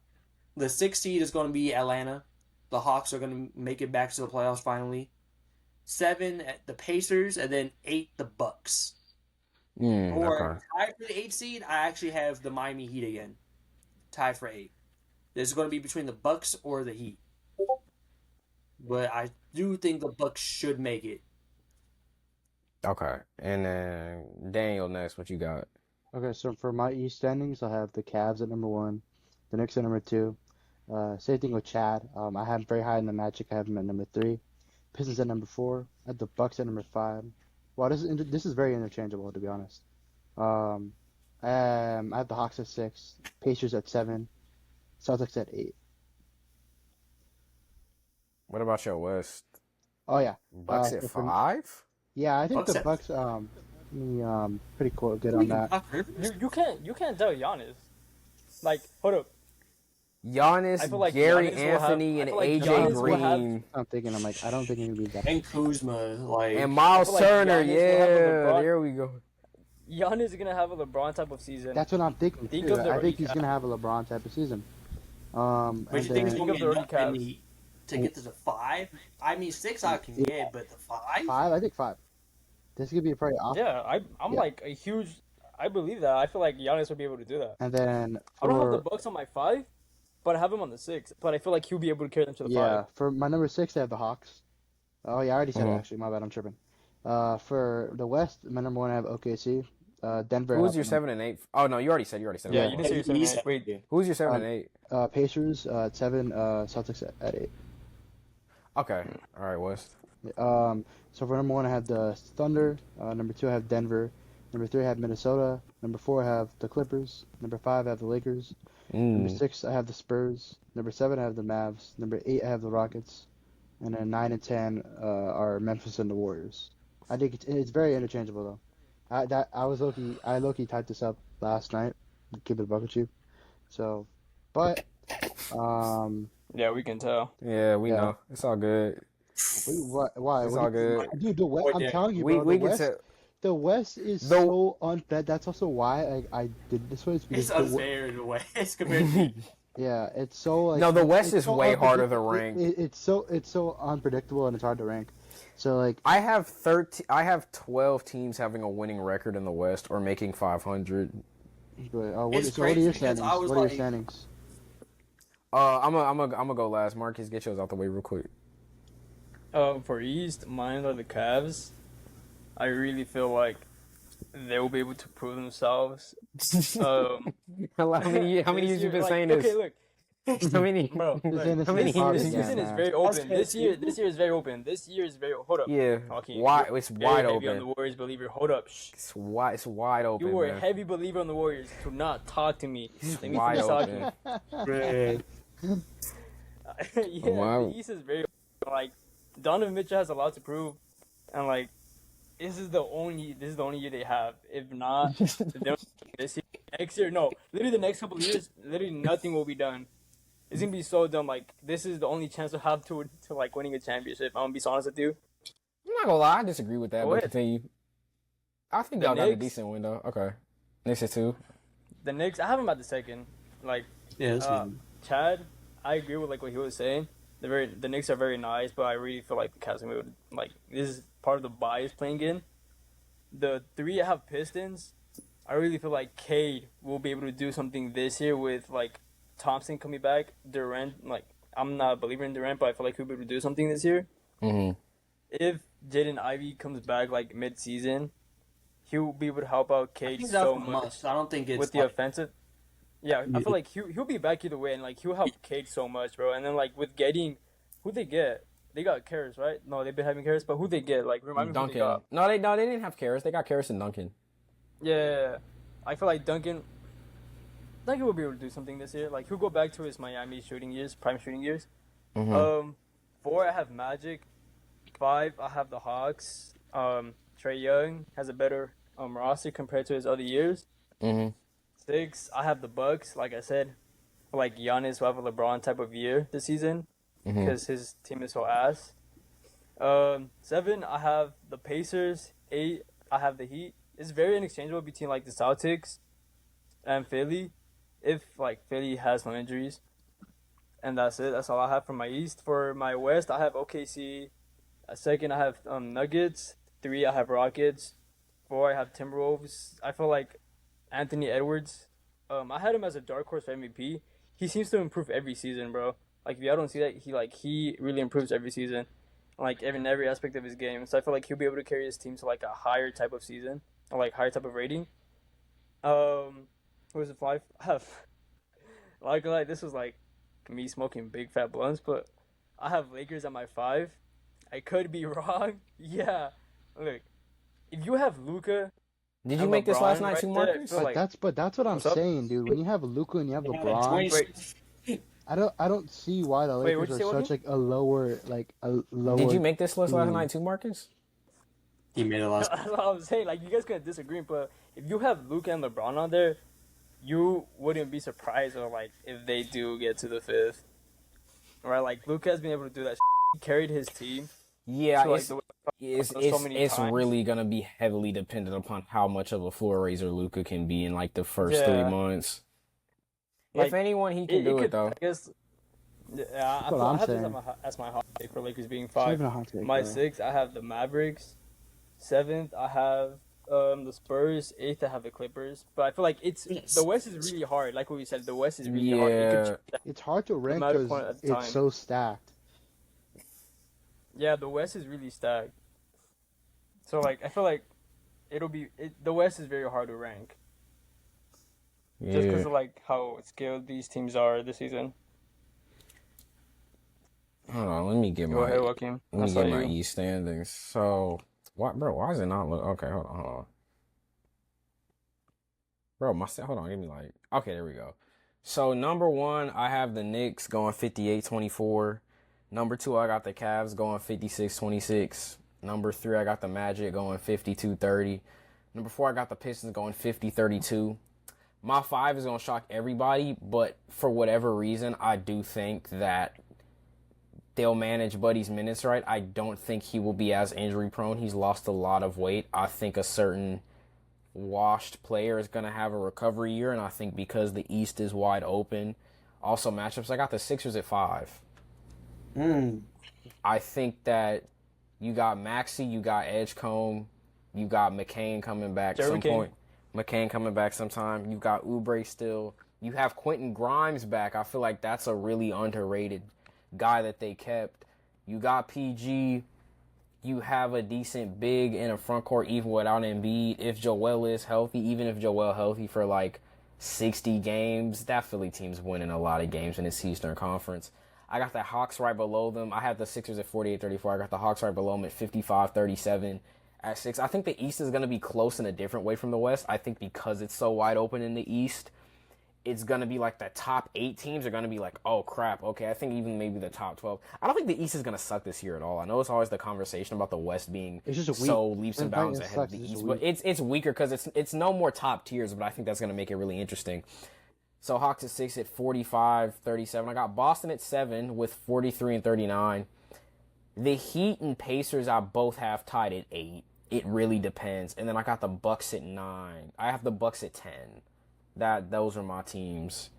The 6th seed is going to be Atlanta. The Hawks are going to make it back to the playoffs finally. 7, the Pacers, and then 8, the Bucks. Tied for the 8th seed, I actually have the Miami Heat again. Tied for 8. This is going to be between the Bucks or the Heat. but I do think the Bucks should make it. Okay. And then Daniel next, what you got? Okay, so for my East standings, I have the Cavs at number 1, the Knicks at number 2. Same thing with Chad. I have him very high in the Magic. I have him at number 3. Pistons at number 4. I have the Bucks at number 5. Well, this is very interchangeable, to be honest. I have the Hawks at 6, Pacers at 7, Celtics at 8. What about your West? Oh yeah, Bucks at 5? yeah. I think Bucks the at- Bucks pretty cool, good on that. You can't tell Giannis. Like, hold up. Giannis, I feel like Gary Giannis will have- Anthony, I and feel like AJ Giannis will have- Green, I'm like, I don't think it would be that. And Kuzma, like, and Miles I feel like Turner. Giannis will have a Yeah, LeBron- there we go. Giannis is gonna have a LeBron type of season. That's what I'm thinking Think too. of the I think he's recap. gonna have a LeBron type of season. but you think it's then going to Think be of the enough in recaps. the, to get to the 5? I mean, 6 I can get, but the 5? 5, I think 5. This could be a pretty awesome. Yeah, I'm Yeah. like a huge. I believe that. I feel like Giannis would be able to do that. And then I don't have the for Bucks on my 5, but I have him on the 6. But I feel like he'll be able to carry them to the 5. for my number 6, I have the Hawks. Oh yeah, I already said it Mhm. actually. My bad, I'm tripping. For the West, my number 1, I have OKC. Denver. Who's I your have 7 and 8? Oh no, you already said. Yeah, it. you didn't say your 7 He's- and 8. Wait, Who's your 7 and 8? Pacers at 7. Celtics at 8. Okay. All right, West. So for number 1, I have the Thunder. Number 2, I have Denver. Number 3, I have Minnesota. Number 4, I have the Clippers. Number 5, I have the Lakers. Number 6, I have the Spurs. Number 7, I have the Mavs. Number 8, I have the Rockets. And then 9 and 10 are Memphis and the Warriors. I think it's very interchangeable though. I low-key typed this up last night. Keep it a buck with you. So, but yeah, we can tell. Yeah, we Yeah. know. It's all good. why? It's What all do you- good. Dude, the West. I'm Yeah. telling you, We bro. we the can West, tell. the West is The- so unfair. That's also why I did this way. It's the, unfair in a way. It's compared to Yeah, it's so like No, the West it's is so way harder to unpredict- rank. It's so unpredictable and it's hard to rank. So like I have 13. I have 12 teams having a winning record in the West or making 500. what It's are your crazy because standings? I was What are your like- standings? I'm gonna go last. Marcus, get yours out the way real quick. For East, mine are the Cavs. I really feel like they will be able to prove themselves. How many this years you year, been like, saying this? Okay, look, How many? bro. This Look, is how many hard years this again, season is man. very open. That's This year crazy. is very open. This year is very. Hold up. Yeah, Joachim, wide. you're It's very wide heavy on the open. Warriors believer. Hold up. Shh. It's wide. It's wide open. You were man. a heavy believer on the Warriors. Do not talk to me. Let me Wide finish open. talking. Yeah, Wow. the East is very like Donovan Mitchell has a lot to prove, and like this is the only year they have. If not, if they don't this year, next year, no, literally the next couple of years, literally nothing will be done. It's gonna be so dumb. Like this is the only chance to have to like winning a championship. I'm gonna be so honest with you. I'm not gonna lie. I disagree with that. Go But ahead. continue. I think The y'all got a Knicks? decent window. Okay. Knicks at 2. The Knicks, I have them at the second. Like yeah. That's Chad, I agree with like what he was saying. The Knicks are very nice, but I really feel like the Cavs are gonna like this is part of the bias playing in. The 3 I have Pistons. I really feel like Cade will be able to do something this year with like Thompson coming back. Durant, like I'm not a believer in Durant, but I feel like he'll be able to do something this year. Mm-hmm. If Jaden Ivey comes back like mid-season, he'll be able to help out I Cade think that's so a much must. I don't think it's with the like, offensive. Yeah, I feel like he'll be back either way, and like he'll help Cade so much, bro. And then like with getting who they get, they got Karras, right? No, they've been having Karras, but who they get? Like remind me who they Duncan. got. No, they didn't have Karras. They got Karras and Duncan. Yeah, I feel like Duncan will be able to do something this year. Like he'll go back to his Miami shooting years, prime shooting years. Mm-hmm. 4 I have Magic. 5 I have the Hawks. Trae Young has a better roster compared to his other years. Mm-hmm. 6 I have the Bucks. Like I said, like Giannis will have a LeBron type of year this season Mm-hmm. because his team is so ass. 7 I have the Pacers. 8 I have the Heat. It's very interchangeable between like the Celtics and Philly, if like Philly has no injuries. And that's it. That's all I have for my East. For my West, I have OKC. Second, I have Nuggets. 3, I have Rockets. 4, I have Timberwolves. I feel like Anthony Edwards. I had him as a dark horse for MVP. He seems to improve every season, bro. Like if y'all don't see that, he really improves every season, like in every aspect of his game. So I feel like he'll be able to carry his team to like a higher type of season or like higher type of rating. Who was it? 5. I have like this was like me smoking big fat blunts, but I have Lakers at my 5. I could be wrong. Yeah, look, if you have Luka, Did you make this last night right too, there, I Marcus? feel like- But that's what I'm What's up? saying, dude. When you have Luka and you have Yeah, LeBron, 20 I don't see why the Wait, Lakers what'd you are say, such like a lower Did you make this list last team. night too, Marcus? He made it last. That's what I was saying. Like you guys could disagree, but if you have Luka and LeBron on there, you wouldn't be surprised or like if they do get to the 5th, right? Like Luka has been able to do that. He carried his team. Yeah, to, like, it's times. really gonna be heavily dependent upon how much of a floor raiser Luka can be in like the first Yeah. 3 months. Like, if anyone, he can do it though. I guess. Yeah, what I'm I have this saying. as my hot take for Lakers being It's not 5. even a hot take, My bro. 6th, I have the Mavericks. 7th, I have the Spurs. 8th, I have the Clippers. But I feel like the West is really hard. Like what we said, the West is really hard. Yeah, It's hard to rank matter because point at the it's time. so stacked. Yeah, the West is really stacked. So like, I feel like the West is very hard to rank just because yeah. of like how skilled these teams are this season. Hold on, let me get Go ahead, my Joachim. let me That's all get my you. East standings. So, what, bro? Why is it not look? Okay, hold on. Bro, hold on, give me like, okay, there we go. So number 1, I have the Knicks going 58-24. Number 2, I got the Cavs going 56-26. Number 3, I got the Magic going 52-30. Number 4, I got the Pistons going 50-32. My 5 is gonna shock everybody, but for whatever reason, I do think that they'll manage Buddy's minutes right. I don't think he will be as injury prone. He's lost a lot of weight. I think a certain washed player is going to have a recovery year, and I think because the East is wide open, also matchups, I got the Sixers at 5. I think that you got Maxey, you got Edgecombe, you got McCain coming back at some point. McCain coming back sometime. You got Oubre still. You have Quentin Grimes back. I feel like that's a really underrated guy that they kept. You got PG. You have a decent big in a front court even without Embiid. If Joel is healthy, even if Joel healthy for like 60 games, that Philly team's winning a lot of games in its Eastern Conference. I got the Hawks right below them. I have the Sixers at 48-34. I got the Hawks right below them at 55-37 at 6. I think the East is going to be close in a different way from the West. I think because it's so wide open in the East, it's going to be like the top 8 teams are going to be like, oh, crap, okay, I think even maybe the top 12. I don't think the East is going to suck this year at all. I know it's always the conversation about the West being so leaps and bounds ahead of the East, but it's weaker because it's no more top tiers, but I think that's going to make it really interesting. So Hawks at 6 at 45-37. I got Boston at 7 with 43-39. The Heat and Pacers I both have tied at 8. It really depends. And then I got the Bucks at 9. I have the Bucks at 10. Those are my teams.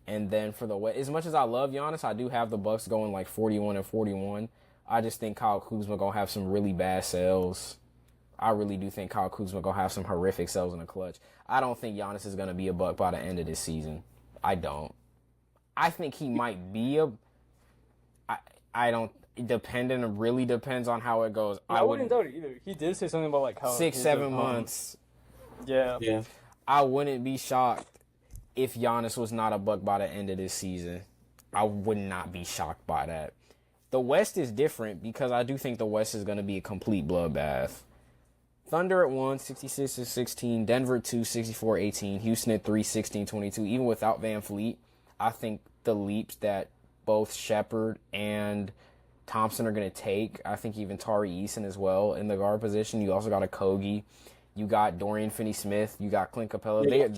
And then for the West, as much as I love Giannis, I do have the Bucks going like 41-41. I just think Kyle Kuzma gonna have some really bad sales. I really do think Kyle Kuzma gonna have some horrific sales in the clutch. I don't think Giannis is gonna be a Buck by the end of this season. I don't. I think he might be a. I don't. Dependent. It really depends on how it goes. I wouldn't doubt it either. He did say something about like how 6-7 months. Yeah. I wouldn't be shocked if Giannis was not a Buck by the end of this season. I would not be shocked by that. The West is different because I do think the West is going to be a complete bloodbath. Thunder at 1, 66-16. Denver at 2, 64-18. Houston at 3, 16-22. Even without Van Fleet, I think the leaps that both Shepard and Thompson are going to take, I think even Tari Eason as well in the guard position. You also got a Kogi. You got Dorian Finney-Smith. You got Clint Capella. Yeah.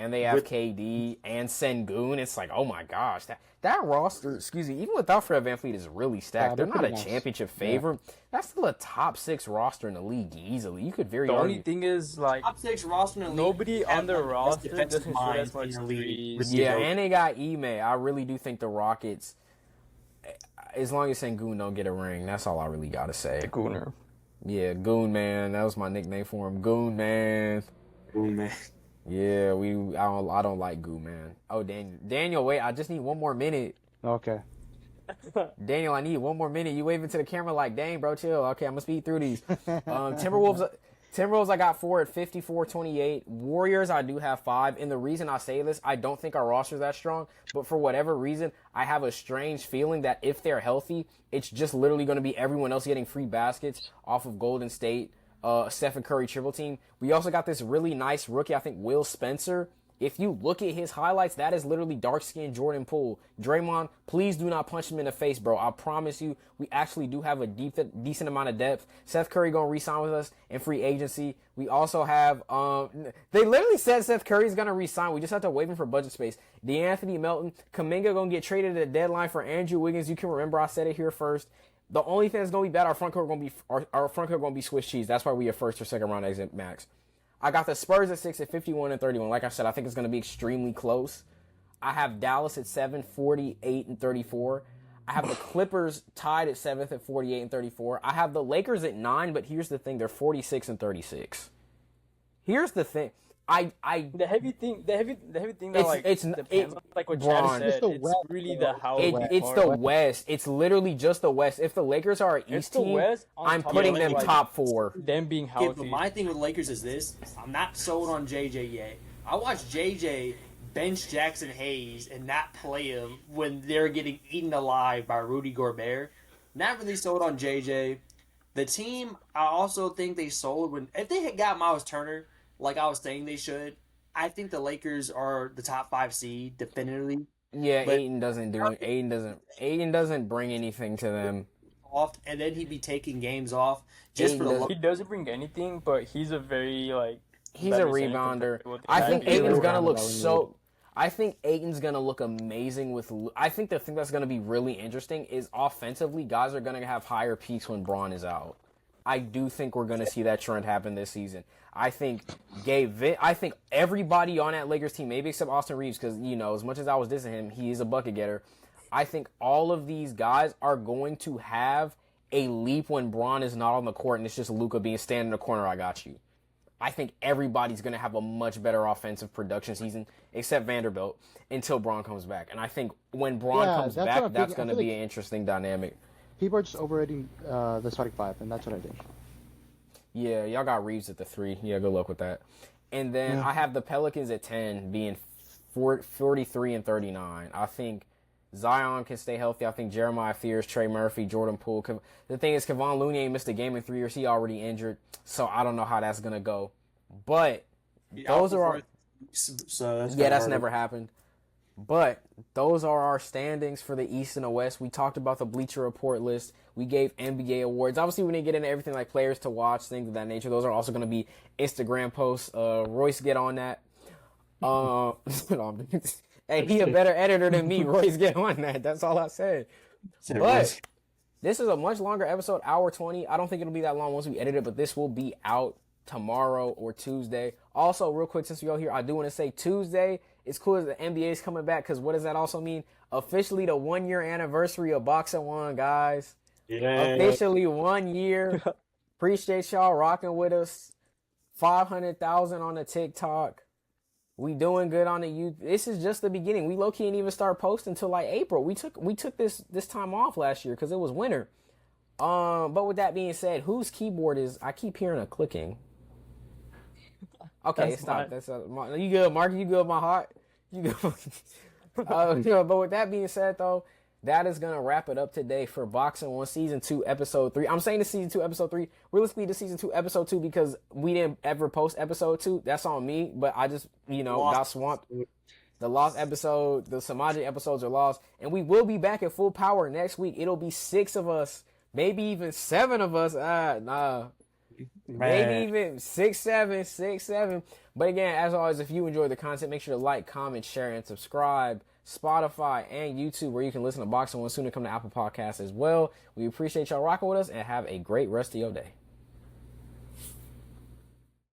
They have KD and Sengun. It's like, oh my gosh. That roster, even without Fred VanVleet, is really stacked. Yeah, they're they're not a pretty nice. championship favorite. Yeah. That's still a top 6 roster in the league easily. You could very The argue. only thing is like Top 6 roster in the league. nobody on the Have, roster best defensive doesn't shoot mind as much in the league. threes. Yeah, and they got Ime. I really do think the Rockets, as long as Sengun don't get a ring, that's all I really got to say. Gooner. Yeah, Goon Man. That was my nickname for him. Goon Man. Oh, man. Yeah, I don't like Goon Man. Oh, Daniel, wait, I just need one more minute. Okay. Daniel, I need one more minute. You waving to the camera like, dang, bro, chill. Okay, I'm gonna speed through these. Timberwolves, I got 4 at 54-28. Warriors, I do have 5. And the reason I say this, I don't think our roster is that strong. But for whatever reason, I have a strange feeling that if they're healthy, it's just literally going to be everyone else getting free baskets off of Golden State, Stephen Curry triple team. We also got this really nice rookie, I think, Will Spencer. If you look at his highlights, that is literally dark-skinned Jordan Poole. Draymond, please do not punch him in the face, bro. I promise you, we actually do have a decent amount of depth. Seth Curry going to re-sign with us in free agency. We also have, they literally said Seth Curry's going to re-sign. We just have to wait for budget space. DeAnthony Melton, Kuminga going to get traded at the deadline for Andrew Wiggins. You can remember I said it here first. The only thing that's going to be bad, our front court going to be Swiss cheese. That's why we have first or second round exit max. I got the Spurs at 6 at 51-31. Like I said, I think it's going to be extremely close. I have Dallas at 7, 48-34. I have the Clippers tied at 7th at 48-34. I have the Lakers at 9, but here's the thing. They're 46-36. Here's the thing. The heavy thing that depends on, like what Bron, Chad said, it's really the how it's the West. It's literally just the West. If the Lakers are an East team, I'm putting them top 4. Them being healthy. Yeah, but my thing with Lakers is this. I'm not sold on JJ yet. I watched JJ bench Jackson Hayes and not play him when they're getting eaten alive by Rudy Gobert. Not really sold on JJ. The team, I also think they sold when if they had got Miles Turner, like I was saying they should. I think the Lakers are the top 5 seed definitively. Yeah, Ayton doesn't do it. Ayton doesn't bring anything to them. Off, and then he'd be taking games off just for the. He doesn't bring anything, but he's a very he's a rebounder. I think Ayton's gonna look so. I think Ayton's gonna look amazing with. I think the thing that's gonna be really interesting is offensively, guys are gonna have higher peaks when Braun is out. I do think we're gonna see that trend happen this season. I think I think everybody on that Lakers team, maybe except Austin Reeves, because as much as I was dissing him, he is a bucket getter. I think all of these guys are going to have a leap when Braun is not on the court and it's just Luka being standing in the corner. I got you. I think everybody's going to have a much better offensive production season, except Vanderbilt, until Braun comes back. And I think when Braun comes back, that's going to be an interesting dynamic. People are just overrating the starting 5, and that's what I think. Yeah, y'all got Reeves at the 3. Yeah, good luck with that. And then I have the Pelicans at 10 being 43-39. I think Zion can stay healthy. I think Jeremiah Fears, Trey Murphy, Jordan Poole. The thing is, Kevon Looney ain't missed a game in 3 years. He already injured. So I don't know how that's going to go. But those are our... that's never happened. But those are our standings for the East and the West. We talked about the Bleacher Report list. We gave NBA awards. Obviously, we didn't get into everything like players to watch, things of that nature. Those are also going to be Instagram posts. Royce, get on that. Hey, he a better editor than me. Royce, get on that. That's all I said. But this is a much longer episode, hour 20. I don't think it'll be that long once we edit it, but this will be out tomorrow or Tuesday. Also, real quick, since we all here, I do want to say Tuesday, it's cool as the NBA is coming back, because what does that also mean? Officially the 1-year anniversary of BoxInOne, guys. Yeah. Officially 1 year. Appreciate y'all rocking with us. 500,000 on the TikTok. We doing good on the YouTube. This is just the beginning. We low-key didn't even start posting until like April. We took this time off last year because it was winter. But with that being said, whose keyboard is? I keep hearing a clicking. Okay, stop. That's you good, Mark? You good, my heart? You good? But with that being said, though, that is gonna wrap it up today for BoxInOne Season 2, Episode 3. I'm saying the Season 2, Episode 3. Realistically, the Season 2, Episode 2 because we didn't ever post Episode 2. That's on me. But I just got swamped. The lost episode, the Samajai episodes are lost, and we will be back at full power next week. It'll be 6 of us, maybe even 7 of us. Maybe even 6, 7. But again, as always, if you enjoy the content, make sure to like, comment, share, and subscribe. Spotify and YouTube, where you can listen to BoxInOne, soon to come to Apple Podcasts as well. We appreciate y'all rocking with us, and have a great rest of your day.